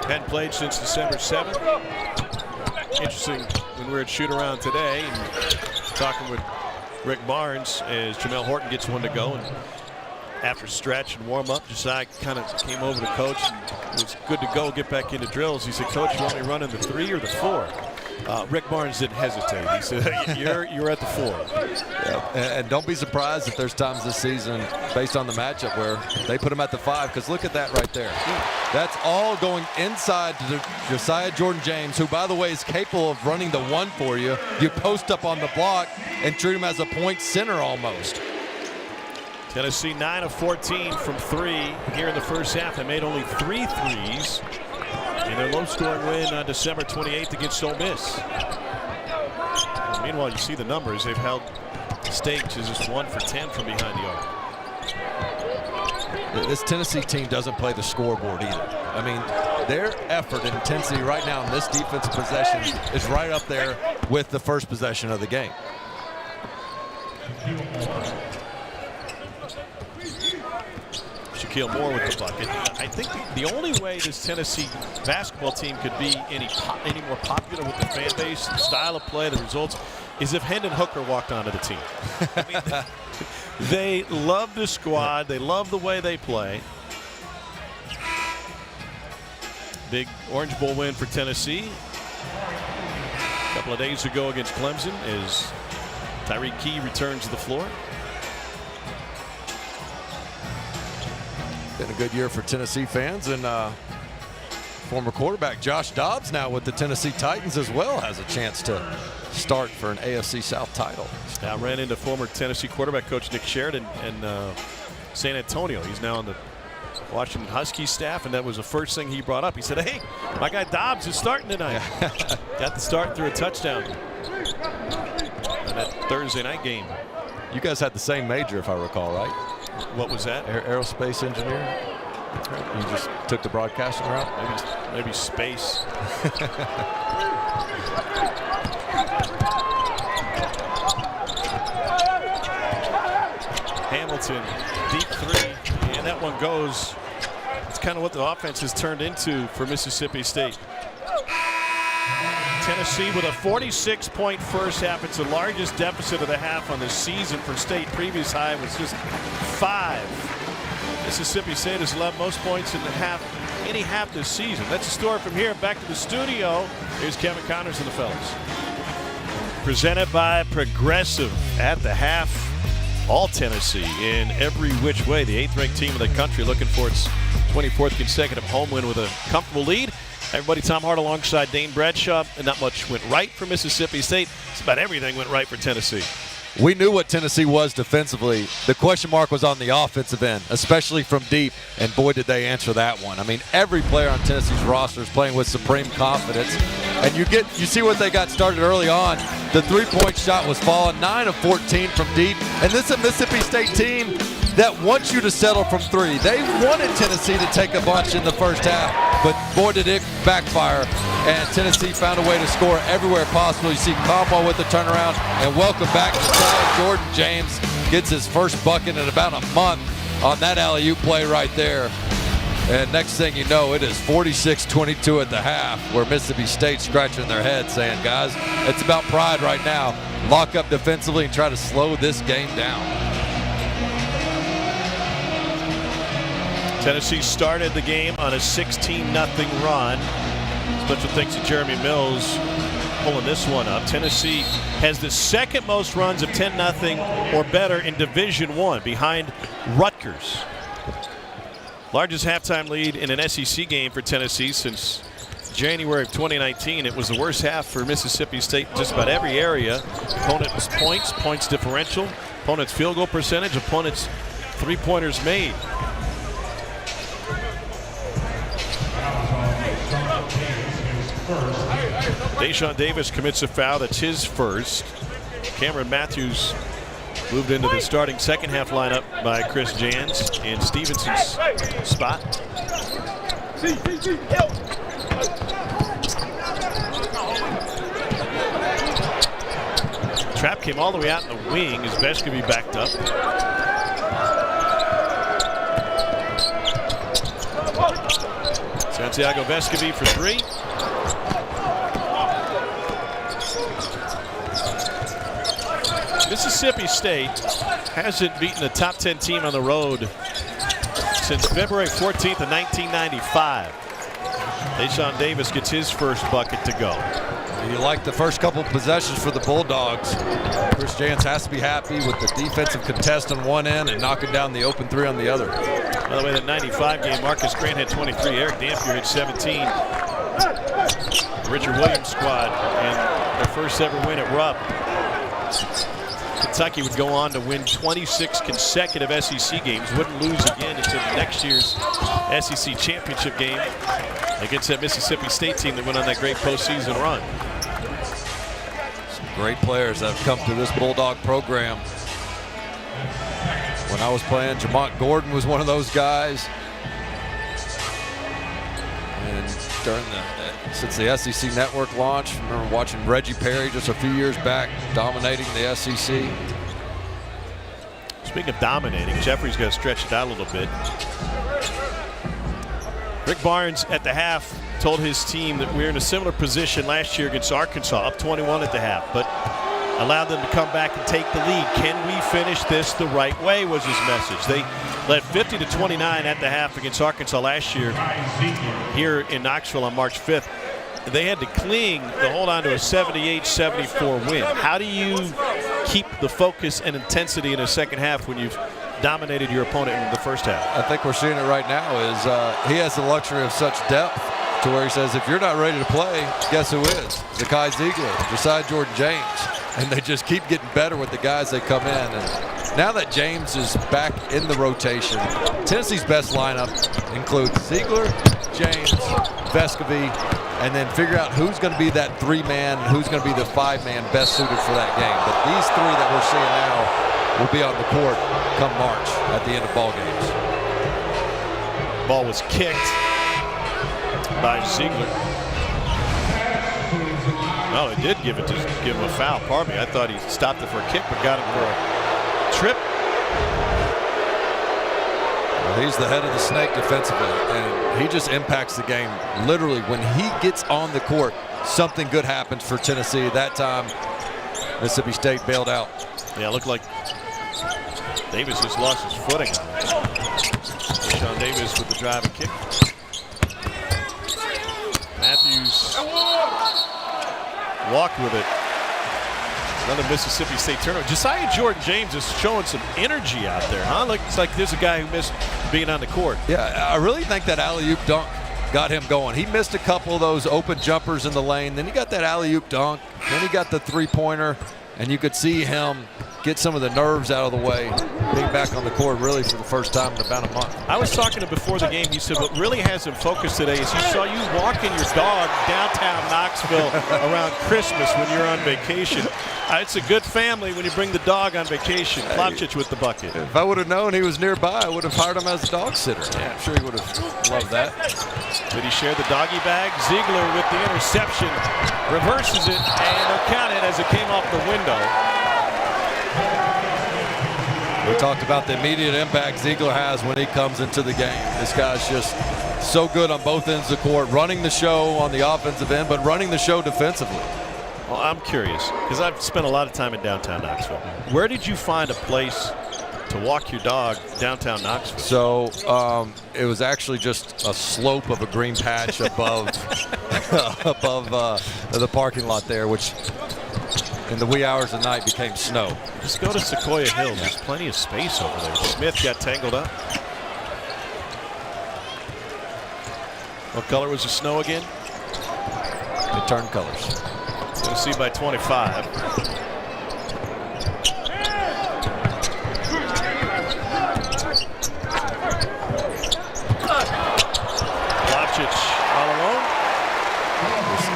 Speaker 1: Hadn't played since December 7th. Interesting, when we were at shoot-around today and talking with Rick Barnes as Jamel Horton gets one to go, and after stretch and warm-up, Josiah kind of came over to Coach and was good to go, get back into drills. He said, Coach, you want me running the 3 or the 4? Rick Barnes didn't hesitate. He said, you're at the 4.
Speaker 3: Yeah. And don't be surprised if there's times this season, based on the matchup, where they put him at the 5, because look at that right there. That's all going inside to Josiah Jordan-James, who, by the way, is capable of running the 1 for you. You post up on the block and treat him as a point center almost.
Speaker 1: Tennessee 9 of 14 from 3 here in the first half. They made only 3 threes in their low-scoring win on December 28th against Ole Miss. And meanwhile, you see the numbers. They've held State to just 1 for 10 from behind the arc.
Speaker 3: This Tennessee team doesn't play the scoreboard either. I mean, their effort and intensity right now in this defensive possession is right up there with the first possession of the game.
Speaker 1: Shaquille Moore with the bucket. I think the only way this Tennessee basketball team could be any more popular with the fan base, the style of play, the results, is if Hendon Hooker walked onto the team. I mean, they love the squad. They love the way they play. Big Orange Bowl win for Tennessee a couple of days ago against Clemson as Tyreek Key returns to the floor.
Speaker 3: Been a good year for Tennessee fans, and former quarterback Josh Dobbs now with the Tennessee Titans as well has a chance to start for an AFC South title.
Speaker 1: Now ran into former Tennessee quarterback coach Nick Sheridan in San Antonio. He's now on the Washington Huskies staff, and that was the first thing he brought up. He said, hey, my guy Dobbs is starting tonight. Got the start through a touchdown in that Thursday night game.
Speaker 3: You guys had the same major, if I recall, right?
Speaker 1: What was that?
Speaker 3: Aerospace engineer. You just took the broadcasting route?
Speaker 1: Maybe space. Hamilton, deep 3, and that one goes. It's kind of what the offense has turned into for Mississippi State. Tennessee with a 46-point first half. It's the largest deficit of the half on the season for State. Previous high was just 5. Mississippi State has allowed most points in the half, any half this season. That's the story from here. Back to the studio. Here's Kevin Connors and the fellas. Presented by Progressive at the half. All Tennessee in every which way. The 8th-ranked team in the country looking for its 24th consecutive home win with a comfortable lead. Everybody, Tom Hart alongside Dane Bradshaw. And not much went right for Mississippi State. Just about everything went right for Tennessee.
Speaker 3: We knew what Tennessee was defensively. The question mark was on the offensive end, especially from deep, and boy, did they answer that one. I mean, every player on Tennessee's roster is playing with supreme confidence, and you see what they got started early on. The three-point shot was falling, 9 of 14 from deep, and this is a Mississippi State team that wants you to settle from 3. They wanted Tennessee to take a bunch in the first half. but boy did it backfire, and Tennessee found a way to score everywhere possible. You see Conwell with the turnaround, and welcome back inside. Jordan James gets his first bucket in about a month on that alley-oop play right there. And next thing you know, it is 46-22 at the half, where Mississippi State's scratching their head saying, guys, it's about pride right now. Lock up defensively and try to slow this game down.
Speaker 1: Tennessee started the game on a 16-0 run. Special thanks to Jeremy Mills pulling this one up. Tennessee has the second most runs of 10-0 or better in Division I, behind Rutgers. Largest halftime lead in an SEC game for Tennessee since January of 2019. It was the worst half for Mississippi State in just about every area. Opponent was points differential, opponent's field goal percentage, opponent's three-pointers made. Deshaun Davis commits a foul. That's his first. Cameron Matthews moved into the starting second half lineup by Chris Jans in Stevenson's spot. Trap came all the way out in the wing as Vescovi backed up. Santiago Vescovi for three. Mississippi State hasn't beaten a top 10 team on the road since February 14th of 1995. Deshaun Davis gets his first bucket to go.
Speaker 3: You like the first couple possessions for the Bulldogs. Chris Jans has to be happy with the defensive contest on one end and knocking down the open three on the other.
Speaker 1: By the way, that 95 game, Marcus Grant had 23, Eric Dampier had 17. Richard Williams squad and their first ever win at Rupp. Kentucky would go on to win 26 consecutive SEC games, wouldn't lose again until next year's SEC championship game against that Mississippi State team that went on that great postseason run.
Speaker 3: Some great players that have come through this Bulldog program. When I was playing, Jamont Gordon was one of those guys. And since the SEC Network launch, I remember watching Reggie Perry just a few years back dominating the SEC.
Speaker 1: Speaking of dominating, Jeffrey's got to stretch it out a little bit. Rick Barnes at the half told his team that we're in a similar position last year against Arkansas, up 21 at the half, but allowed them to come back and take the lead. Can we finish this the right way, was his message. They led 50-29 at the half against Arkansas last year here in Knoxville on March 5th. They had to hold on to a 78-74 win. How do you keep the focus and intensity in a second half when you've dominated your opponent in the first half?
Speaker 3: I think we're seeing it right now is he has the luxury of such depth to where he says, if you're not ready to play, guess who is? Zakai Ziegler, Josiah Jordan James. And they just keep getting better with the guys that come in. And now that James is back in the rotation, Tennessee's best lineup includes Ziegler, James, Vescovi, and then figure out who's going to be that three-man, who's going to be the five-man best suited for that game. But these three that we're seeing now will be on the court come March at the end of ball games.
Speaker 1: Ball was kicked by Ziegler. No, it did give him a foul. Pardon me. I thought he stopped it for a kick, but got him for a trip.
Speaker 3: Well, he's the head of the snake defensively, and he just impacts the game. Literally, when he gets on the court, something good happens for Tennessee. That time, Mississippi State bailed out.
Speaker 1: Yeah, it looked like Davis just lost his footing on it. Deshaun Davis with the drive and kick. Matthews walked with it. Another Mississippi State turnover. Josiah Jordan James is showing some energy out there, huh? Looks like there's a guy who missed being on the court.
Speaker 3: Yeah, I really think that alley-oop dunk got him going. He missed a couple of those open jumpers in the lane. Then he got that alley-oop dunk. Then he got the three-pointer, and you could see him get some of the nerves out of the way, being back on the court really for the first time in about a month.
Speaker 1: I was talking to him before the game. He said what really has him focused today is he saw you walking your dog downtown Knoxville around Christmas when you're on vacation. It's a good family when you bring the dog on vacation. Plavsic with the bucket.
Speaker 3: If I would have known he was nearby, I would have hired him as a dog sitter. Yeah, I'm sure he would have loved that.
Speaker 1: Did he share the doggy bag? Ziegler with the interception. Reverses it, and they'll count it as it came off the window.
Speaker 3: We talked about the immediate impact Ziegler has when he comes into the game. This guy's just so good on both ends of the court, running the show on the offensive end, but running the show defensively.
Speaker 1: Well, I'm curious, because I've spent a lot of time in downtown Knoxville. Where did you find a place to walk your dog downtown Knoxville?
Speaker 3: So it was actually just a slope of a green patch above the parking lot there, which in the wee hours of the night became snow.
Speaker 1: Just go to Sequoia Hills. There's plenty of space over there. Smith got tangled up. What color was the snow again?
Speaker 3: It turned colors.
Speaker 1: Tennessee by 25. Plavsic all alone.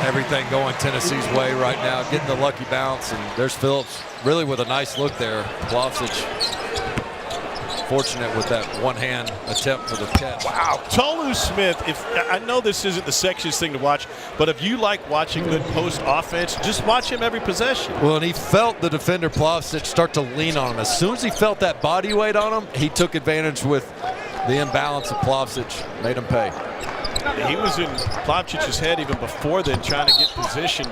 Speaker 3: Everything going Tennessee's way right now, getting the lucky bounce, and there's Phillips really with a nice look there. Plavsic fortunate with that one-hand attempt for the catch.
Speaker 1: Wow, Tolu Smith, I know this isn't the sexiest thing to watch, but if you like watching good post offense, just watch him every possession.
Speaker 3: Well, and he felt the defender Plavsic start to lean on him. As soon as he felt that body weight on him, he took advantage with the imbalance of Plavsic, made him pay.
Speaker 1: He was in Plavsic's head even before then, trying to get position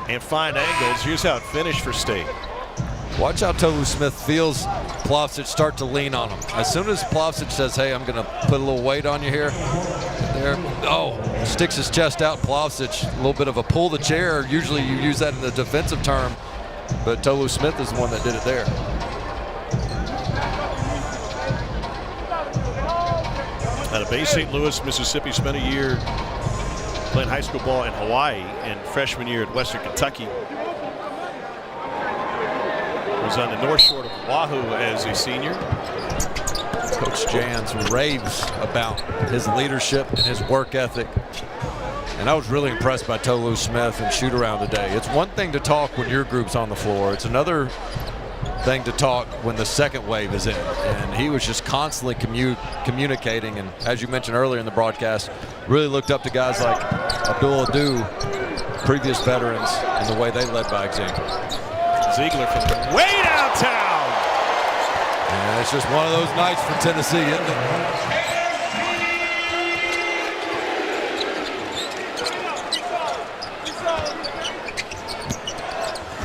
Speaker 1: and find angles. Here's how it finished for State.
Speaker 3: Watch how Tolu Smith feels Plavsic start to lean on him. As soon as Plavsic says, hey, I'm going to put a little weight on you here, sticks his chest out. Plavsic, a little bit of a pull the chair. Usually you use that in the defensive term, but Tolu Smith is the one that did it there.
Speaker 1: Out of Bay St. Louis, Mississippi, spent a year playing high school ball in Hawaii and freshman year at Western Kentucky. Was on the North Shore of Oahu as a senior.
Speaker 3: Coach Jans raves about his leadership and his work ethic. And I was really impressed by Tolu Smith and shoot around today. It's one thing to talk when your group's on the floor. It's another thing to talk when the second wave is in. And he was just constantly communicating. And as you mentioned earlier in the broadcast, really looked up to guys like Abdul Adu, previous veterans, and the way they led by example.
Speaker 1: Ziegler from way downtown.
Speaker 3: And it's just one of those nights for Tennessee, isn't it?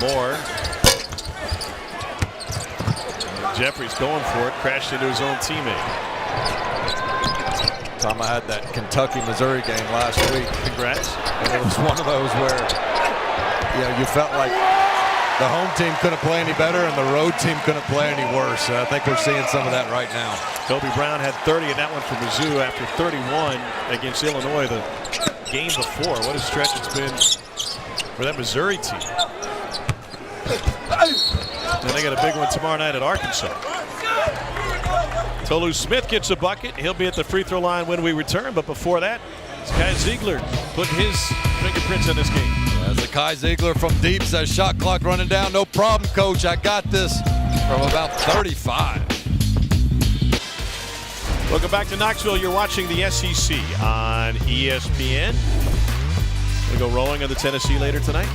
Speaker 1: Moore. Jeffries going for it, crashed into his own teammate.
Speaker 3: Tom, I had that Kentucky-Missouri game last week.
Speaker 1: Congrats.
Speaker 3: And it was one of those where you felt like the home team couldn't play any better and the road team couldn't play any worse. And I think we're seeing some of that right now.
Speaker 1: Kobe Brown had 30 in that one for Mizzou after 31 against Illinois the game before. What a stretch it's been for that Missouri team. And they got a big one tomorrow night at Arkansas. Tolu Smith gets a bucket. He'll be at the free throw line when we return. But before that, Kai Ziegler putting his fingerprints in this game.
Speaker 3: As the Kai Ziegler from deep says, shot clock running down. No problem, coach. I got this from about 35.
Speaker 1: Welcome back to Knoxville. You're watching the SEC on ESPN. We'll go rowing on the Tennessee later tonight.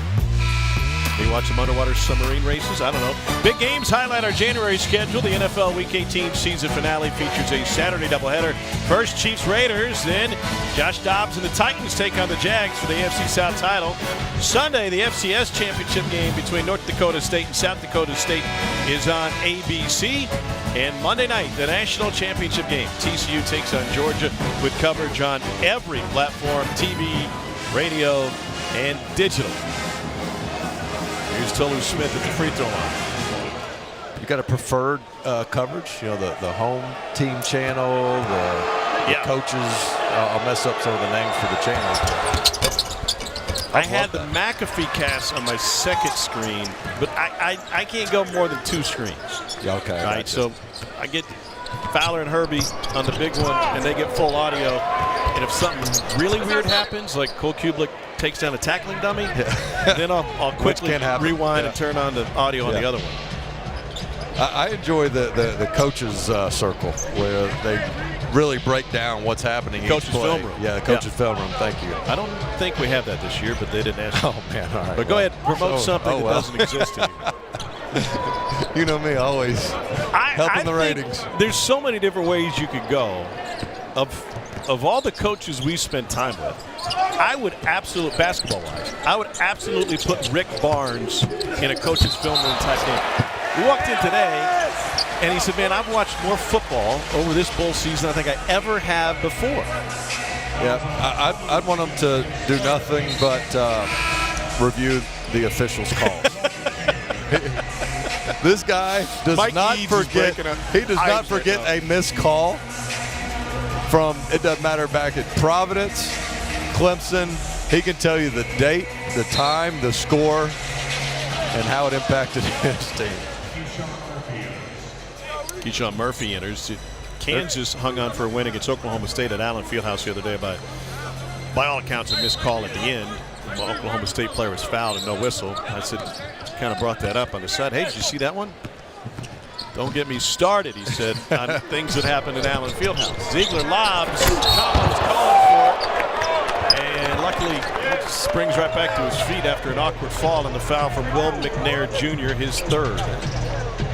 Speaker 1: Maybe watch some underwater submarine races. I don't know. Big games highlight our January schedule. The NFL Week 18 season finale features a Saturday doubleheader. First, Chiefs-Raiders. Then, Josh Dobbs and the Titans take on the Jags for the AFC South title. Sunday, the FCS championship game between North Dakota State and South Dakota State is on ABC. And Monday night, the national championship game. TCU takes on Georgia with coverage on every platform, TV, radio, and digital. Here's Tolu Smith at the free throw line.
Speaker 3: You got a preferred coverage? You know, the home team channel, the coaches. I'll mess up some of the names for the channels.
Speaker 1: I had the McAfee cast on my second screen, but I can't go more than 2 screens.
Speaker 3: Yeah, okay.
Speaker 1: Right, so I get Fowler and Herbie on the big one, and they get full audio. And if something really weird happens, like Cole Kublik takes down a tackling dummy, then I'll quickly rewind and turn on the audio on the other one.
Speaker 3: I enjoy the coaches circle where they really break down what's happening.
Speaker 1: Coaches film room.
Speaker 3: Yeah, the coaches film room. Thank you.
Speaker 1: I don't think we have that this year, but they didn't ask.
Speaker 3: Oh man, all right.
Speaker 1: But go ahead, promote something that doesn't exist anymore.
Speaker 3: You know me, always helping the ratings.
Speaker 1: There's so many different ways you could go. Of all the coaches we spent time with, I would absolutely, basketball-wise, I would absolutely put Rick Barnes in a coach's film room type game. We walked in today, and he said, man, I've watched more football over this bowl season than I think I ever have before.
Speaker 3: Yeah, I'd want them to do nothing but review the officials' calls. This guy does not forget. He does not forget a missed call from, it doesn't matter, back at Providence, Clemson. He can tell you the date, the time, the score, and how it impacted his team.
Speaker 1: Keyshawn Murphy enters. Kansas hung on for a win against Oklahoma State at Allen Fieldhouse the other day by all accounts, a missed call at the end. The Oklahoma State player was fouled and no whistle. I said, kind of brought that up on the side. Hey, did you see that one? Don't get me started, he said, on things that happened at Allen Fieldhouse. Ziegler lobs. Tomlin's calling for it. And luckily, he springs right back to his feet after an awkward fall and the foul from Will McNair Jr., his 3rd.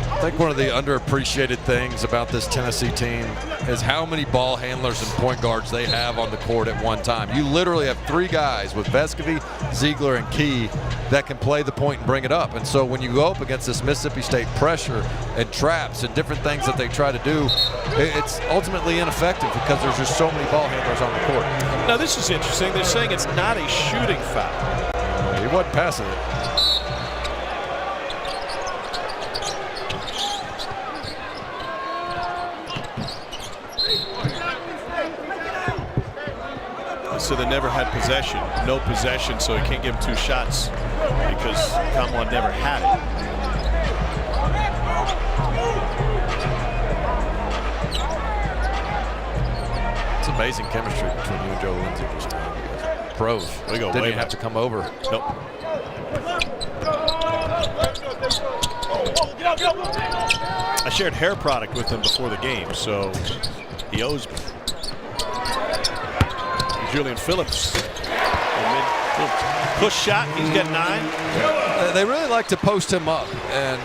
Speaker 3: I think one of the underappreciated things about this Tennessee team is how many ball handlers and point guards they have on the court at one time. You literally have 3 guys with Vescovi, Ziegler, and Key that can play the point and bring it up. And so when you go up against this Mississippi State pressure and traps and different things that they try to do, it's ultimately ineffective because there's just so many ball handlers on the court.
Speaker 1: Now this is interesting. They're saying it's not a shooting foul.
Speaker 3: He wasn't passing it.
Speaker 1: So they never had possession, no possession, so he can't give him 2 shots because Kamwan never had it.
Speaker 3: It's amazing chemistry between you and Joe Lindsey just now. Pros.
Speaker 1: We go
Speaker 3: Didn't
Speaker 1: way
Speaker 3: even have to come over.
Speaker 1: Nope. I shared hair product with him before the game, so he owes me. Julian Phillips. Push shot. He's got 9.
Speaker 3: They really like to post him up, and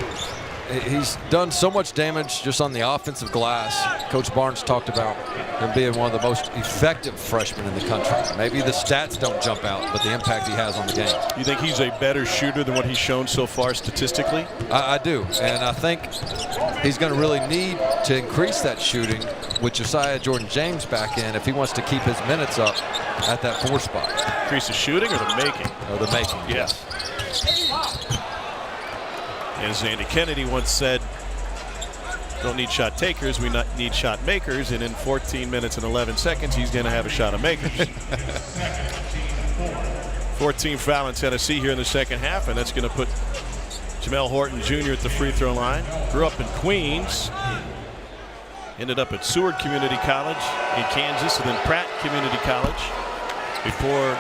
Speaker 3: he's done so much damage just on the offensive glass. Coach Barnes talked about him being one of the most effective freshmen in the country. Maybe the stats don't jump out, but the impact he has on the game.
Speaker 1: You think he's a better shooter than what he's shown so far statistically?
Speaker 3: I do, and I think he's going to really need to increase that shooting with Josiah Jordan-James back in if he wants to keep his minutes up at that 4 spot.
Speaker 1: Increase the shooting or the making?
Speaker 3: Oh, the making.
Speaker 1: Yes. As Andy Kennedy once said, don't need shot takers, we need shot makers, and in 14 minutes and 11 seconds, he's going to have a shot of makers. 14 foul in Tennessee here in the second half, and that's going to put Jamel Horton Jr. at the free throw line. Grew up in Queens. Ended up at Seward Community College in Kansas and then Pratt Community College before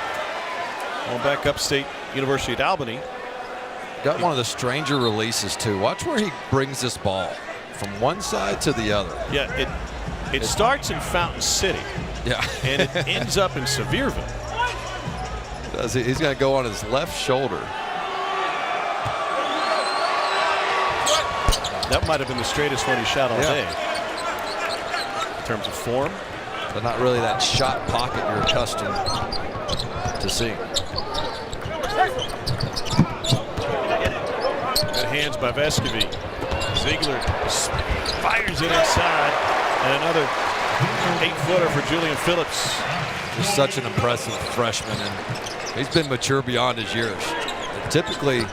Speaker 1: going back upstate University at Albany.
Speaker 3: Got one of the stranger releases too. Watch where he brings this ball from one side to the other.
Speaker 1: Yeah, it starts in Fountain City.
Speaker 3: Yeah.
Speaker 1: And it ends up in Sevierville.
Speaker 3: He's going to go on his left shoulder.
Speaker 1: That might have been the straightest one he shot all day. In terms of form.
Speaker 3: But not really that shot pocket you're accustomed to seeing.
Speaker 1: Good hands by Vescovi. Ziegler fires it inside. And another 8-footer for Julian Phillips.
Speaker 3: Just such an impressive freshman, and he's been mature beyond his years. And typically,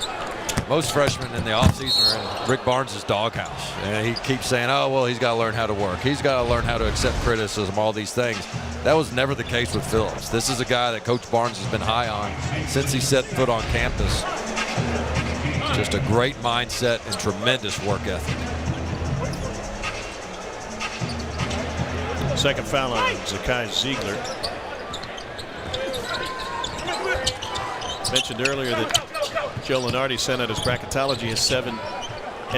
Speaker 3: Most freshmen in the offseason are in Rick Barnes' doghouse. And he keeps saying, oh, well, he's got to learn how to work. He's got to learn how to accept criticism, all these things. That was never the case with Phillips. This is a guy that Coach Barnes has been high on since he set foot on campus. Just a great mindset and tremendous work ethic.
Speaker 1: Second foul on Zakai Ziegler. Mentioned earlier that Joe Lunardi sent out his bracketology, has 7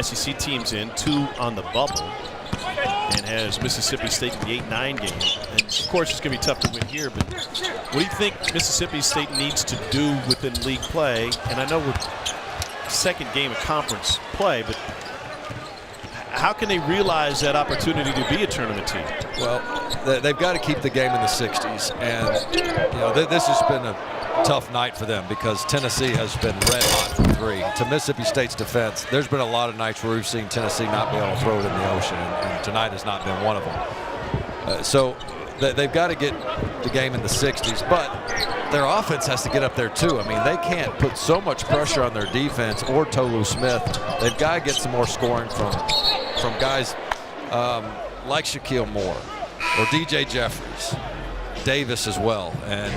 Speaker 1: SEC teams in, 2 on the bubble, and has Mississippi State in the 8-9 game. And of course, it's going to be tough to win here, but what do you think Mississippi State needs to do within league play? And I know we're second game of conference play, but how can they realize that opportunity to be a tournament team?
Speaker 3: Well, they've got to keep the game in the 60s, and you know this has been a tough night for them because Tennessee has been red hot from 3. To Mississippi State's defense, there's been a lot of nights where we've seen Tennessee not be able to throw it in the ocean, and tonight has not been one of them. So they've got to get the game in the 60s, but their offense has to get up there too. I mean, they can't put so much pressure on their defense or Tolu Smith. They've got to get some more scoring from guys like Shaquille Moore or DJ Jeffries, Davis as well. And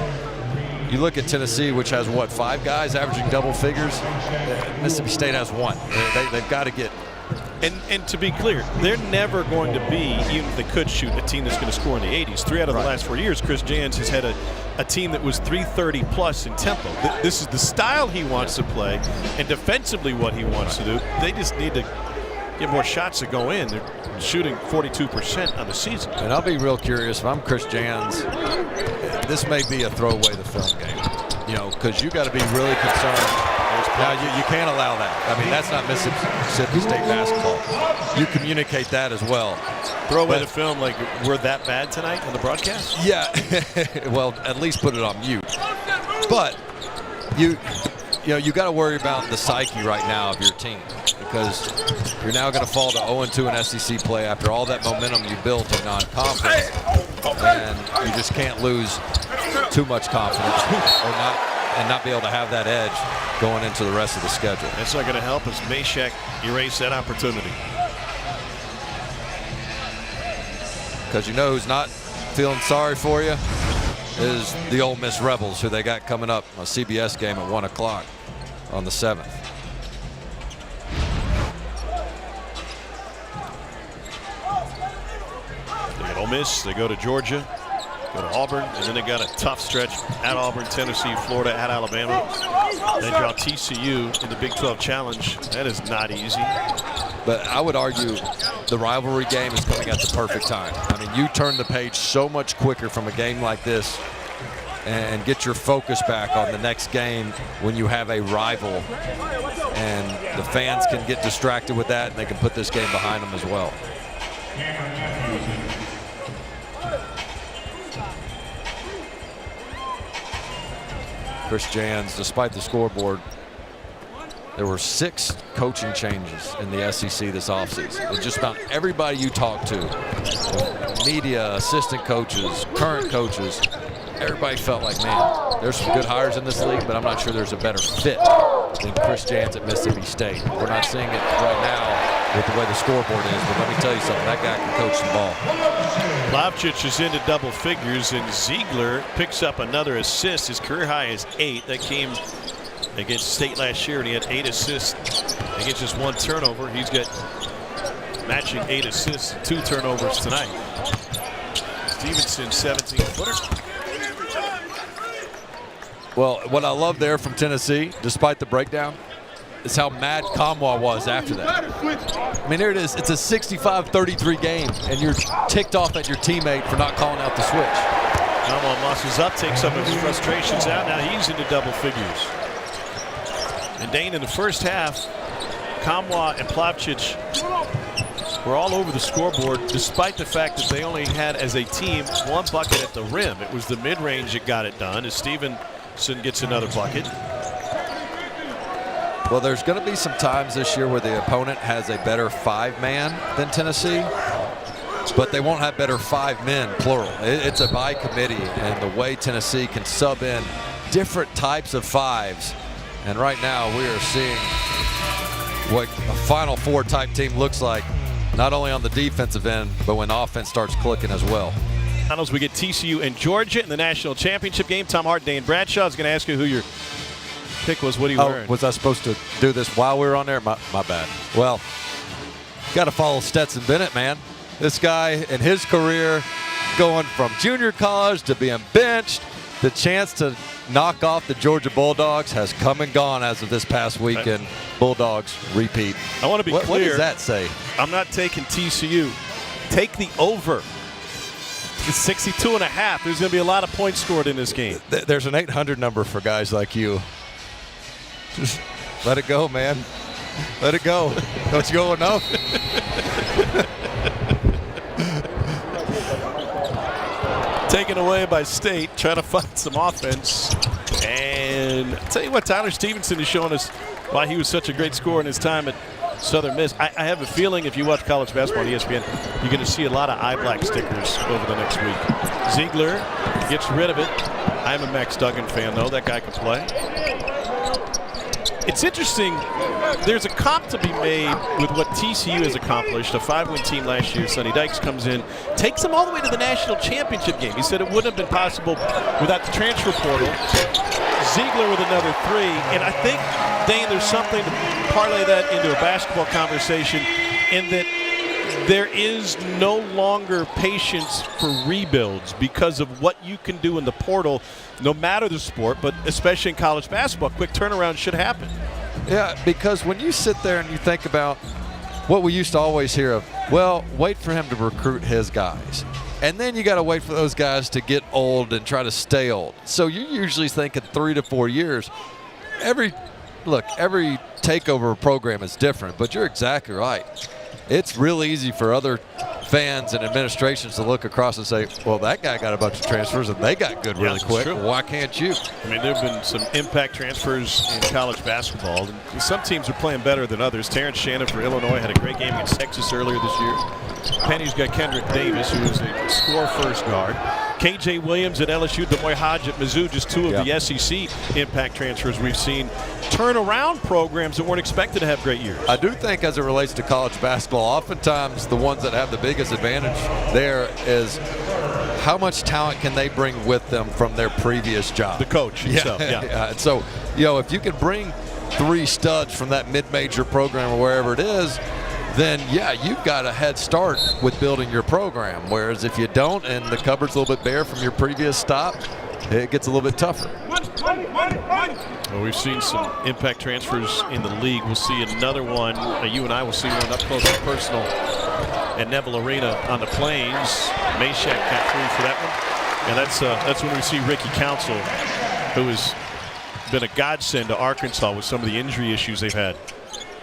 Speaker 3: you look at Tennessee, which has, what, 5 guys averaging double figures? Mississippi State has 1. They've got to get.
Speaker 1: And to be clear, they're never going to be, even if they could shoot, a team that's going to score in the 80s. 3 out of the last 4 years, Chris Jans has had a team that was 330 plus in tempo. This is the style he wants to play, and defensively what he wants to do. They just need to get more shots to go in. They're shooting 42% on the season.
Speaker 3: And I'll be real curious, if I'm Chris Jans, this may be a throwaway the film game, you know, because you got to be really concerned. Now, you can't allow that. I mean, that's not Mississippi State basketball. You communicate that as well.
Speaker 1: Throw away the film like we're that bad tonight on the broadcast?
Speaker 3: Yeah. Well, at least put it on mute. But you got to worry about the psyche right now of your team, because you're now going to fall to 0-2 in SEC play after all that momentum you built in non-conference, and you just can't lose too much confidence or not be able to have that edge going into the rest of the schedule.
Speaker 1: That's not going to help as Mashack erase that opportunity.
Speaker 3: Because you know who's not feeling sorry for you is the Ole Miss Rebels, who they got coming up, a CBS game at 1 o'clock on the 7th.
Speaker 1: They get Ole Miss, they go to Georgia, go to Auburn, and then they got a tough stretch at Auburn, Tennessee, Florida, at Alabama. They draw TCU in the Big 12 Challenge. That is not easy.
Speaker 3: But I would argue the rivalry game is coming at the perfect time. I mean, you turn the page so much quicker from a game like this and get your focus back on the next game when you have a rival, and the fans can get distracted with that, and they can put this game behind them as well. Chris Jans, despite the scoreboard, there were 6 coaching changes in the SEC this offseason. And just about everybody you talk to, media, assistant coaches, current coaches, everybody felt like, man, there's some good hires in this league, but I'm not sure there's a better fit than Chris Jans at Mississippi State. We're not seeing it right now with the way the scoreboard is, but let me tell you something, that guy can coach the ball.
Speaker 1: Plavcic is into double figures, and Ziegler picks up another assist. His career high is 8. That came against State last year, and he had 8 assists against just 1 turnover. He's got matching 8 assists, 2 turnovers tonight. Stevenson, 17-footer.
Speaker 3: Well, what I love there from Tennessee, despite the breakdown, is how mad Kamwa was after that. I mean, there it is. It's a 65-33 game, and you're ticked off at your teammate for not calling out the switch.
Speaker 1: Kamwa muscles up, takes some of his frustrations out. Now he's into double figures. And Dane, in the first half, Kamwa and Plavcic were all over the scoreboard, despite the fact that they only had, as a team, 1 bucket at the rim. It was the mid-range that got it done, as Stevenson gets another bucket.
Speaker 3: Well, there's going to be some times this year where the opponent has a better 5-man than Tennessee, but they won't have better 5 men, plural. It's a by committee, and the way Tennessee can sub in different types of 5s. And right now we are seeing what a Final Four type team looks like, not only on the defensive end, but when the offense starts clicking as well.
Speaker 1: Finals, we get TCU and Georgia in the national championship game. Tom Hart, Dane Bradshaw is going to ask you who your pick was. What are you wearing?
Speaker 3: Was I supposed to do this while we were on there? My bad. Well, got to follow Stetson Bennett, man. This guy in his career, going from junior college to being benched, the chance to knock off the Georgia Bulldogs has come and gone as of this past weekend. Bulldogs repeat.
Speaker 1: I want to be clear.
Speaker 3: What does that say?
Speaker 1: I'm not taking TCU. Take the over. It's 62.5. There's going to be a lot of points scored in this game.
Speaker 3: There's an 800 number for guys like you. Just let it go, man. Let it go. Don't you go enough?
Speaker 1: Taken away by State, trying to find some offense. And I'll tell you what, Tyler Stevenson is showing us why he was such a great scorer in his time at Southern Miss. I have a feeling if you watch college basketball on ESPN, you're going to see a lot of eye black stickers over the next week. Ziegler gets rid of it. I'm a Max Duggan fan, though. That guy can play. It's interesting. There's a comp to be made with what TCU has accomplished. A 5-win team last year. Sonny Dykes comes in, takes them all the way to the national championship game. He said it wouldn't have been possible without the transfer portal. Ziegler with another 3. And I think, Dane, there's something to parlay that into a basketball conversation in that there is no longer patience for rebuilds because of what you can do in the portal, no matter the sport, but especially in college basketball. Quick turnaround should happen.
Speaker 3: Yeah, because when you sit there and you think about what we used to always hear of, well, wait for him to recruit his guys. And then you got to wait for those guys to get old and try to stay old. So you're usually thinking 3 to 4 years. Every takeover program is different, but you're exactly right. It's real easy for other fans and administrations to look across and say, well, that guy got a bunch of transfers and they got good really quick.
Speaker 1: True.
Speaker 3: Why can't you?
Speaker 1: I mean, there have been some impact transfers in college basketball. And some teams are playing better than others. Terrence Shannon for Illinois had a great game against Texas earlier this year. Penny's got Kendrick Davis, who is a score-first guard. K.J. Williams at LSU, Demoy Hodge at Mizzou, just 2 of the SEC impact transfers we've seen. Turnaround programs that weren't expected to have great years.
Speaker 3: I do think as it relates to college basketball, oftentimes the ones that have the biggest advantage there is how much talent can they bring with them from their previous job.
Speaker 1: The coach himself,
Speaker 3: yeah. And so, if you can bring 3 studs from that mid-major program or wherever it is, then, you've got a head start with building your program. Whereas if you don't and the cupboard's a little bit bare from your previous stop, it gets a little bit tougher.
Speaker 1: Well, we've seen some impact transfers in the league. We'll see another one. You and I will see one up close and personal at Neville Arena on the Plains. Meshack got through for that one. And that's when we see Ricky Council, who has been a godsend to Arkansas with some of the injury issues they've had.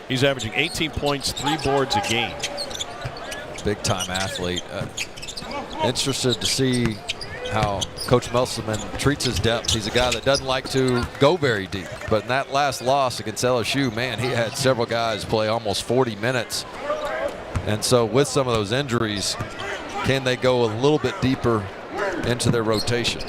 Speaker 1: He's averaging 18 points, 3 boards a game.
Speaker 3: Big-time athlete. Interested to see how Coach Musselman treats his depth. He's a guy that doesn't like to go very deep. But in that last loss against LSU, man, he had several guys play almost 40 minutes. And so with some of those injuries, can they go a little bit deeper into their rotation?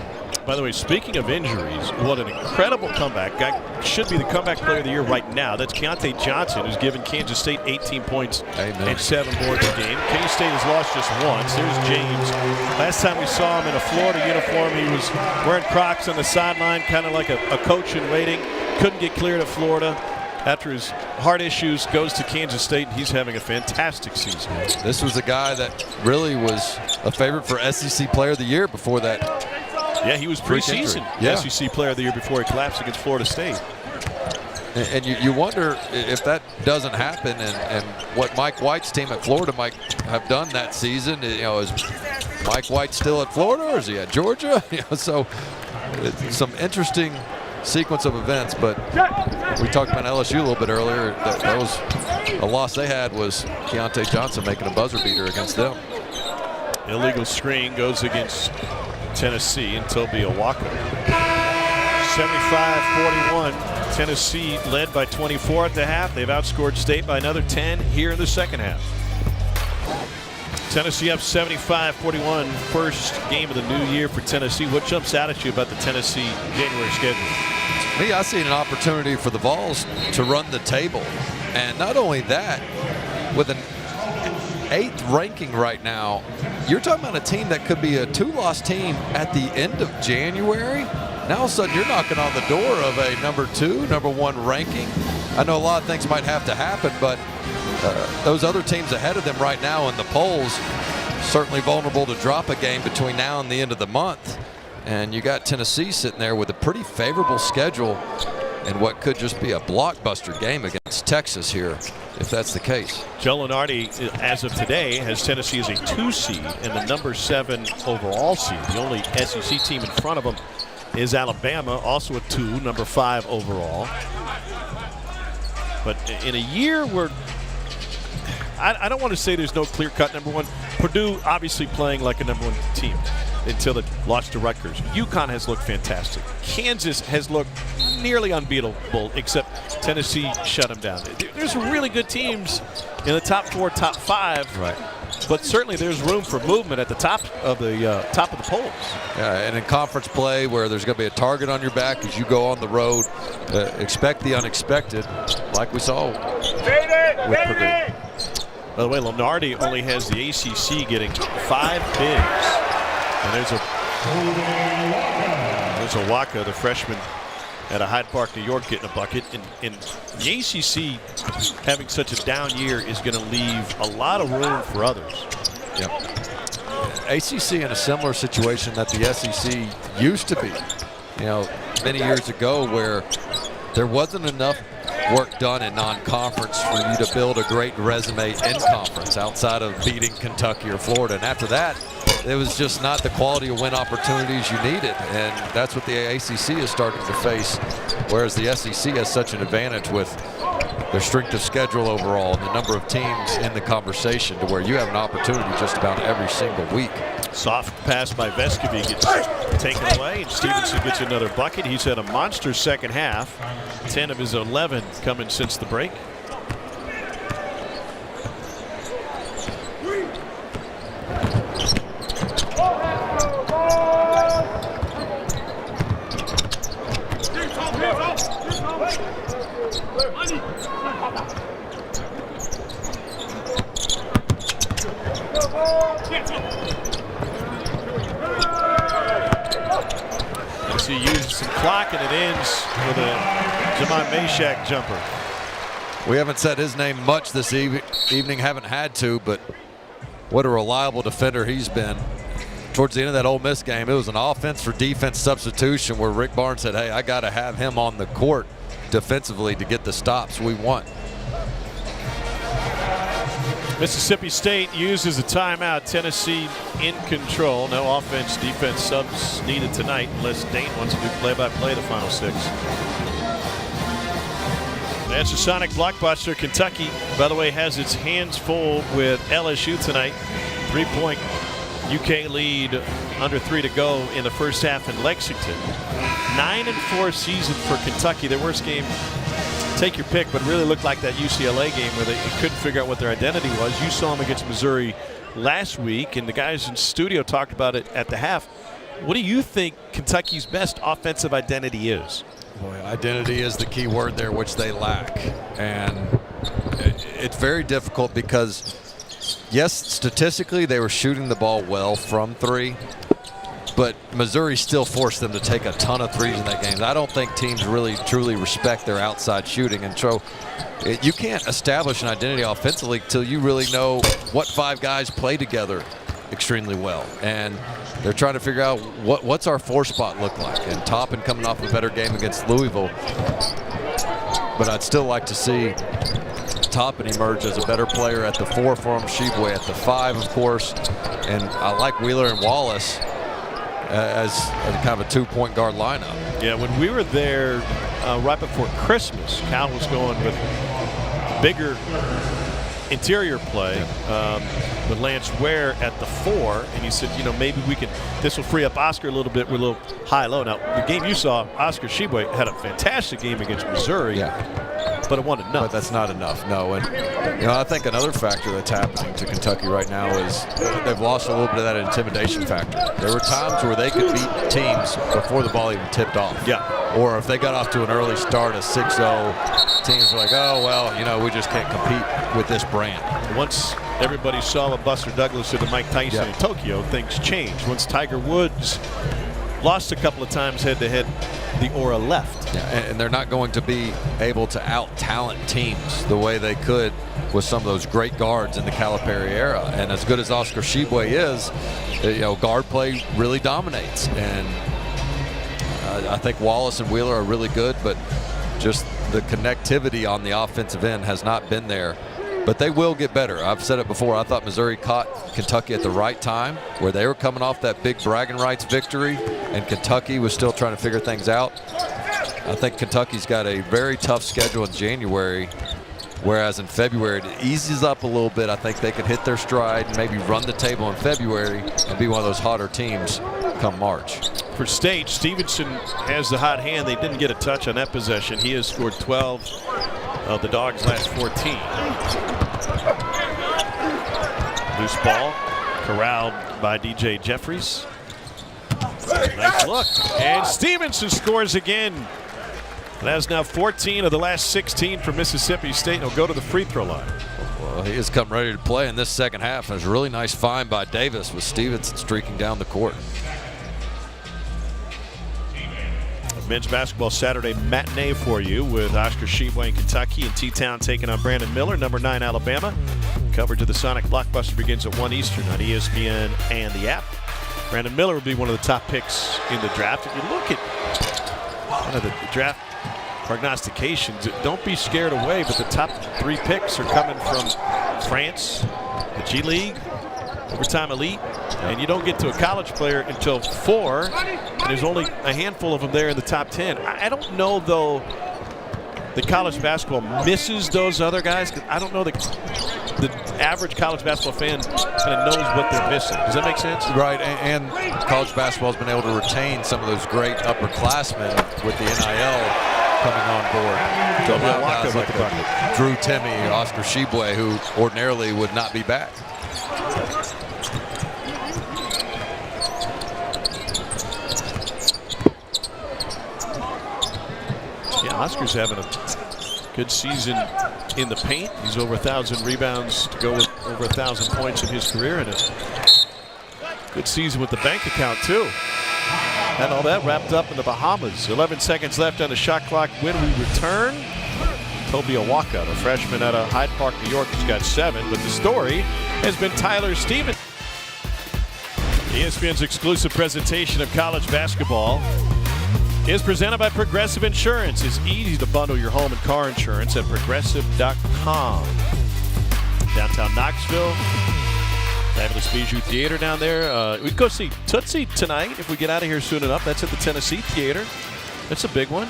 Speaker 1: By the way, speaking of injuries, what an incredible comeback. Guy should be the comeback player of the year right now. That's Keontae Johnson, who's given Kansas State 18 points and 7 boards a game. Kansas State has lost just once. There's James. Last time we saw him in a Florida uniform, he was wearing Crocs on the sideline, kind of like a coach in waiting. Couldn't get cleared at Florida. After his heart issues, goes to Kansas State, and he's having a fantastic season.
Speaker 3: This was a guy that really was a favorite for SEC Player of the Year before that.
Speaker 1: Yeah, he was preseason SEC Player of the Year before he collapsed against Florida State.
Speaker 3: And you wonder if that doesn't happen and what Mike White's team at Florida might have done that season. Is Mike White still at Florida or is he at Georgia? So it's some interesting sequence of events, but we talked about LSU a little bit earlier. That was a loss they had was Keontae Johnson making a buzzer beater against them.
Speaker 1: Illegal screen goes against Tennessee and Toby Awaka. 75-41. Tennessee led by 24 at the half. They've outscored State by another 10 here in the second half. Tennessee up 75-41. First game of the new year for Tennessee. What jumps out at you about the Tennessee January schedule?
Speaker 3: me, I see an opportunity for the Vols to run the table. And not only that, with an 8th ranking right now, you're talking about a team that could be a 2-loss team at the end of January. Now all of a sudden you're knocking on the door of a number 2, number 1 ranking. I know a lot of things might have to happen, but those other teams ahead of them right now in the polls certainly vulnerable to drop a game between now and the end of the month. And you got Tennessee sitting there with a pretty favorable schedule and what could just be a blockbuster game against Texas here, if that's the case.
Speaker 1: Joe Lunardi, as of today, has Tennessee as a 2 seed and the number 7 overall seed. The only SEC team in front of them is Alabama, also a 2, number 5 overall. But in a year where I don't want to say there's no clear-cut number 1. Purdue obviously playing like a number 1 team until it lost to Rutgers. UConn has looked fantastic. Kansas has looked nearly unbeatable, except Tennessee shut them down. There's really good teams in the top 4, top 5.
Speaker 3: Right.
Speaker 1: But certainly there's room for movement at the top of the polls.
Speaker 3: Yeah, and in conference play where there's going to be a target on your back as you go on the road, expect the unexpected, like we saw with Purdue.
Speaker 1: By the way, Lunardi only has the ACC getting 5 bigs. And there's a Waka, the freshman at Hyde Park, New York, getting a bucket. And the ACC having such a down year is going to leave a lot of room for others.
Speaker 3: Yep. ACC in a similar situation that the SEC used to be, many years ago, where there wasn't enough work done in non-conference for you to build a great resume in conference outside of beating Kentucky or Florida. And after that, it was just not the quality of win opportunities you needed. And that's what the ACC is starting to face, whereas the SEC has such an advantage with their strength of schedule overall and the number of teams in the conversation to where you have an opportunity just about every single week.
Speaker 1: Soft pass by Vescovi gets taken away, and Stevenson gets another bucket. He's had a monster second half, 10 of his 11 coming since the break. He uses some clock, and it ends with a Jamon Meshack jumper.
Speaker 3: We haven't said his name much this evening, haven't had to, but what a reliable defender he's been. Towards the end of that Ole Miss game, it was an offense for defense substitution where Rick Barnes said, hey, I got to have him on the court defensively to get the stops we want.
Speaker 1: Mississippi State uses a timeout. Tennessee in control. No offense, defense subs needed tonight unless Dane wants to do play-by-play the final 6. That's a Sonic blockbuster. Kentucky, by the way, has its hands full with LSU tonight. 3-point UK lead, under 3 to go in the first half in Lexington. 9-4 season for Kentucky. Their worst game, take your pick, but really looked like that UCLA game where they couldn't figure out what their identity was. You saw them against Missouri last week, and the guys in studio talked about it at the half. What do you think Kentucky's best offensive identity is?
Speaker 3: Boy, identity is the key word there, which they lack. And it's very difficult because, yes, statistically they were shooting the ball well from 3, but Missouri still forced them to take a ton of threes in that game. I don't think teams really truly respect their outside shooting, and so you can't establish an identity offensively till you really know what 5 guys play together extremely well. And they're trying to figure out what's our 4 spot look like. And Toppin coming off a better game against Louisville, but I'd still like to see Toppin emerge as a better player at the 4 for him, Sheboy at the 5, of course, and I like Wheeler and Wallace as kind of a 2-point guard lineup.
Speaker 1: Yeah, when we were there right before Christmas, Cal was going with bigger interior play with Lance Ware at the 4, and he said, maybe this will free up Oscar a little bit with a little high-low. Now, the game you saw, Oscar Sheboy had a fantastic game against Missouri.
Speaker 3: Yeah.
Speaker 1: But it wasn't enough.
Speaker 3: But that's not enough, no. And I think another factor that's happening to Kentucky right now is they've lost a little bit of that intimidation factor. There were times where they could beat teams before the ball even tipped off.
Speaker 1: Yeah.
Speaker 3: Or if they got off to an early start, a 6-0, teams were like, oh, well, we just can't compete with this brand.
Speaker 1: Once everybody saw what Buster Douglas did to Mike Tyson in Tokyo, things changed. Once Tiger Woods lost a couple of times head-to-head, the aura left.
Speaker 3: Yeah, and they're not going to be able to out-talent teams the way they could with some of those great guards in the Calipari era. And as good as Oscar Tshiebwe is, guard play really dominates. And I think Wallace and Wheeler are really good, but just the connectivity on the offensive end has not been there. But they will get better. I've said it before. I thought Missouri caught Kentucky at the right time, where they were coming off that big bragging rights victory, and Kentucky was still trying to figure things out. I think Kentucky's got a very tough schedule in January, whereas in February it eases up a little bit. I think they could hit their stride and maybe run the table in February and be one of those hotter teams come March.
Speaker 1: For State, Stevenson has the hot hand. They didn't get a touch on that possession. He has scored 12 of the Dogs' last 14. Loose ball corralled by DJ Jeffries. Nice look. And Stevenson scores again. That is now 14 of the last 16 for Mississippi State. He'll go to the free throw line.
Speaker 3: Well, he has come ready to play in this second half. There's a really nice find by Davis with Stevenson streaking down the court.
Speaker 1: Men's basketball Saturday matinee for you with Oscar Tshiebwe in Kentucky and T-Town taking on Brandon Miller, number 9 Alabama. Coverage of the Sonic Blockbuster begins at 1 Eastern on ESPN and the app. Brandon Miller will be one of the top picks in the draft. If you look at one of the draft prognostications, don't be scared away, but the top 3 picks are coming from France, the G League, Overtime Elite, and you don't get to a college player until 4, and there's only a handful of them there in the top 10. I don't know, though, the college basketball misses those other guys, because I don't know the average college basketball fan kind of knows what they're missing. Does that make sense?
Speaker 3: Right, and college basketball has been able to retain some of those great upperclassmen with the NIL coming on board. Guys like Drew Timme, Oscar Tshiebwe, who ordinarily would not be back.
Speaker 1: Yeah, Oscar's having a good season in the paint. He's over 1,000 rebounds to go with over 1,000 points in his career, and a good season with the bank account too. Had all that wrapped up in the Bahamas. 11 seconds left on the shot clock. When we return, Toby Awaka, the freshman out of Hyde Park, New York, has got 7, but the story has been Tyler Stevens. ESPN's exclusive presentation of college basketball is presented by Progressive Insurance. It's easy to bundle your home and car insurance at progressive.com. Downtown Knoxville, fabulous Bijou Theater down there. We can go see Tootsie tonight if we get out of here soon enough. That's at the Tennessee Theater. That's a big one.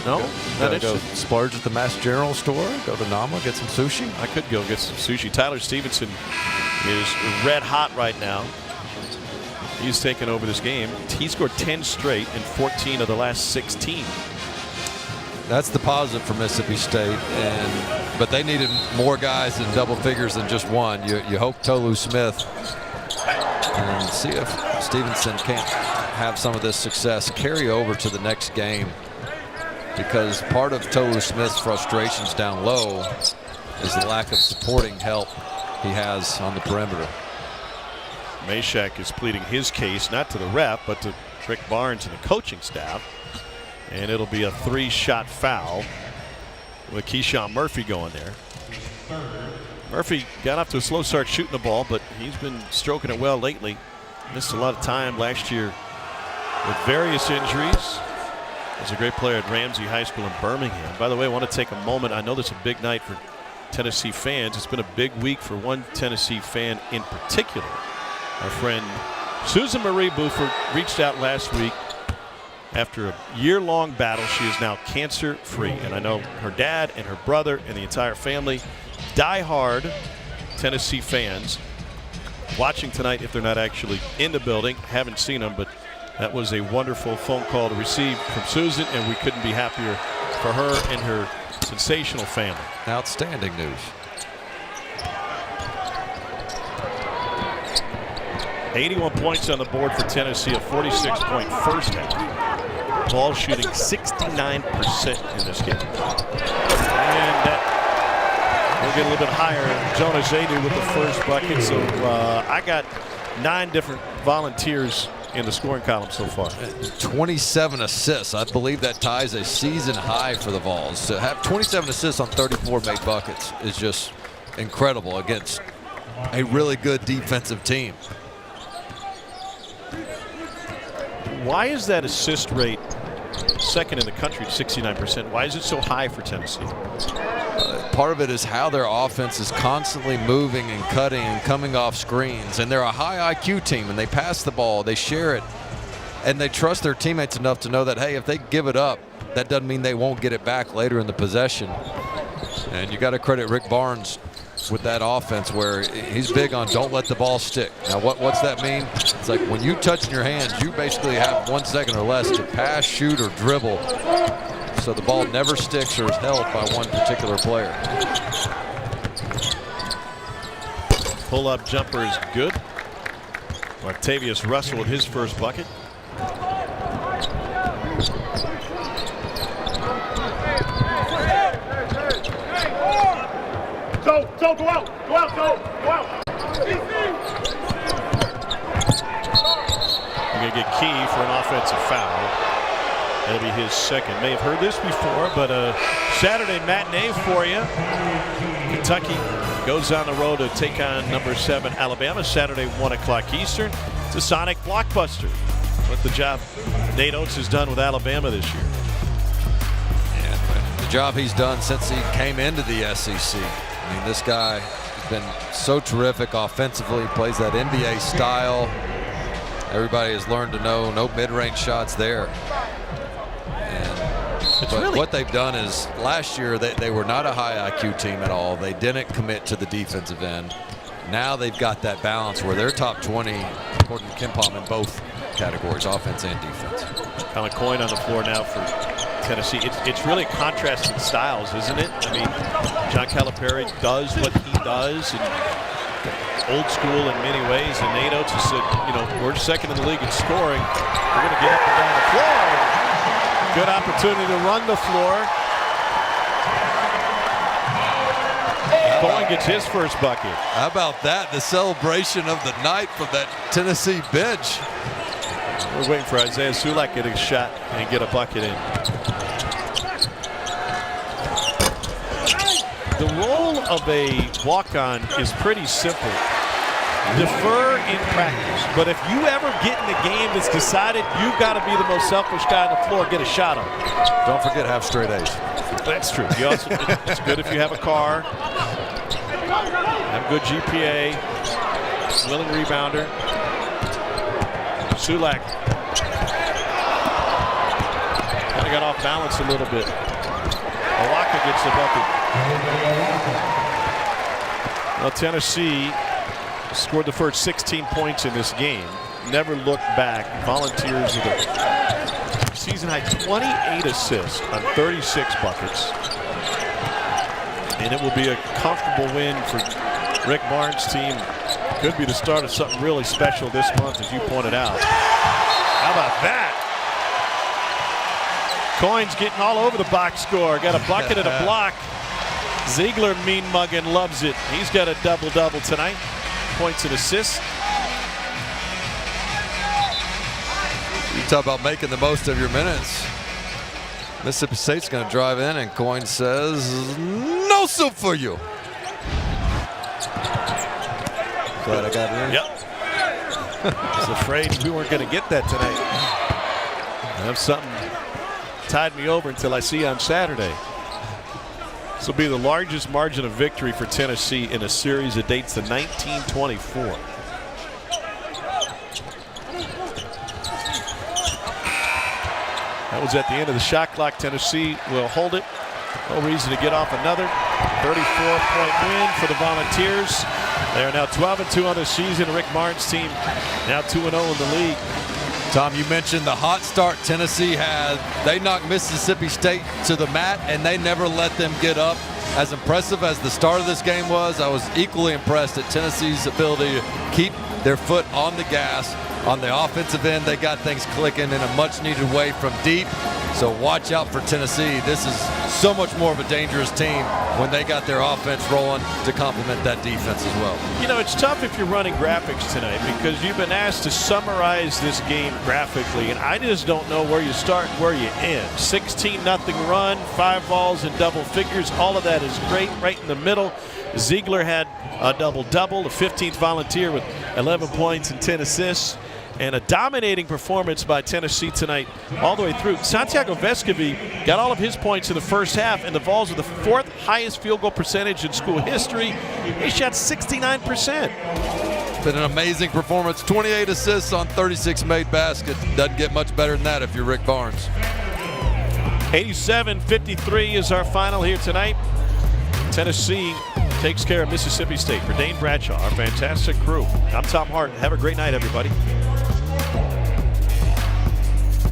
Speaker 1: No? Not
Speaker 3: Go
Speaker 1: interested.
Speaker 3: splurge at the Mass General store, go to Nama, get some sushi.
Speaker 1: I could go get some sushi. Tyler Stevenson is red hot right now. He's taken over this game. He scored 10 straight in 14 of the last 16.
Speaker 3: That's the positive for Mississippi State, but they needed more guys in double figures than just one. You hope Tolu Smith, and see if Stevenson can't have some of this success carry over to the next game, because part of Tolu Smith's frustrations down low is the lack of supporting help he has on the perimeter.
Speaker 1: Meshack is pleading his case, not to the ref, but to Rick Barnes and the coaching staff. And it'll be a 3-shot foul with Keyshawn Murphy going there. Murphy got off to a slow start shooting the ball, but he's been stroking it well lately. Missed a lot of time last year with various injuries. He's a great player at Ramsey High School in Birmingham. By the way, I want to take a moment. I know this is a big night for Tennessee fans. It's been a big week for one Tennessee fan in particular. Our friend Susan Marie Buford reached out last week after a year-long battle. She is now cancer-free, and I know her dad and her brother and the entire family, die-hard Tennessee fans, watching tonight if they're not actually in the building. Haven't seen them, but that was a wonderful phone call to receive from Susan, and we couldn't be happier for her and her Sensational family.
Speaker 3: Outstanding news.
Speaker 1: 81 points on the board for Tennessee, a 46-point first half. Ball shooting 69% in this game. And that will get a little bit higher. Jonas Aidoo with the first bucket. So I got 9 different Volunteers in the scoring column so far.
Speaker 3: 27 assists. I believe that ties a season high for the Vols. To have 27 assists on 34 made buckets is just incredible against a really good defensive team.
Speaker 1: Why is that assist rate second in the country at 69%? Why is it so high for Tennessee?
Speaker 3: Part of it is how their offense is constantly moving and cutting and coming off screens. And they're a high IQ team, and they pass the ball, they share it, and they trust their teammates enough to know that, hey, if they give it up, that doesn't mean they won't get it back later in the possession. And you got to credit Rick Barnes with that offense, where he's big on don't let the ball stick. Now, what's that mean? It's like when you touch in your hands, you basically have 1 second or less to pass, shoot, or dribble, so the ball never sticks or is held by one particular player.
Speaker 1: Pull-up jumper is good. Octavius Russell with his first bucket.
Speaker 4: Go out, go out.
Speaker 1: We're going to get Key for an offensive foul. That'll be his second. May have heard this before, but a Saturday matinee for you. Kentucky goes on the road to take on number 7 Alabama Saturday 1 o'clock Eastern. It's a Sonic blockbuster. What the job Nate Oates has done with Alabama this year.
Speaker 3: And the job he's done since he came into the SEC. I mean, this guy has been so terrific offensively. He plays that NBA style. Everybody has learned to know no mid-range shots there. But what they've done is last year they were not a high IQ team at all. They didn't commit to the defensive end. Now they've got that balance where they're top 20 according to KenPom in both categories, offense and defense.
Speaker 1: Kind of coin on the floor now for Tennessee. It's really contrasting styles, isn't it? I mean, John Calipari does what he does, and old school in many ways. And Nate Oates has said, you know, we're second in the league in scoring. We're going to get up and down the floor. Good opportunity to run the floor. Bowen gets his first bucket.
Speaker 3: How about that? The celebration of the night from that Tennessee bench.
Speaker 1: We're waiting for Isaiah Sulak to get a shot and get a bucket in. The role of a walk-on is pretty simple. Defer in practice, but if you ever get in a game that's decided, you've got to be the most selfish guy on the floor, get a shot on it.
Speaker 3: Don't forget, have straight A's.
Speaker 1: That's true. You also, it's good if you have a car, have good GPA, willing rebounder. Sulak kind of got off balance a little bit. Awaka gets the bucket. Well, Tennessee scored the first 16 points in this game. Never looked back. Volunteers with a season high 28 assists on 36 buckets. And it will be a comfortable win for Rick Barnes' team. Could be the start of something really special this month, as you pointed out. How about that? Coins getting all over the box score. Got a bucket and a block. Ziegler mean mugging loves it. He's got a double-double tonight. Points and assists.
Speaker 3: You talk about making the most of your minutes. Mississippi State's going to drive in, and Coin says, no soup for you. Glad I got it in.
Speaker 1: Yep. I was afraid we weren't going to get that tonight. I have something tied me over until I see you on Saturday. This will be the largest margin of victory for Tennessee in a series that dates to 1924. That was at the end of the shot clock. Tennessee will hold it. No reason to get off another. 34-point win for the Volunteers. They are now 12-2 on the season. Rick Barnes' team now 2-0 in the league.
Speaker 2: Tom, you mentioned the hot start Tennessee had. They knocked Mississippi State to the mat, and they never let them get up. As impressive as the start of this game was, I was equally impressed at Tennessee's ability to keep their foot on the gas. On the offensive end, they got things clicking in a much-needed way from deep. So watch out for Tennessee. This is so much more of a dangerous team when they got their offense rolling to complement that defense as well.
Speaker 1: You know, it's tough if you're running graphics tonight because you've been asked to summarize this game graphically, and I just don't know where you start and where you end. 16-0 run, 5 balls in double figures. All of that is great right in the middle. Ziegler had a double-double, the 15th Volunteer with 11 points and 10 assists. And a dominating performance by Tennessee tonight all the way through. Santiago Vescovi got all of his points in the first half, and the Vols with the 4th highest field goal percentage in school history. He shot 69%.
Speaker 3: Been an amazing performance. 28 assists on 36 made baskets. Doesn't get much better than that if you're Rick Barnes.
Speaker 1: 87-53 is our final here tonight. Tennessee takes care of Mississippi State. For Dane Bradshaw, our fantastic crew, I'm Tom Hart. Have a great night, everybody.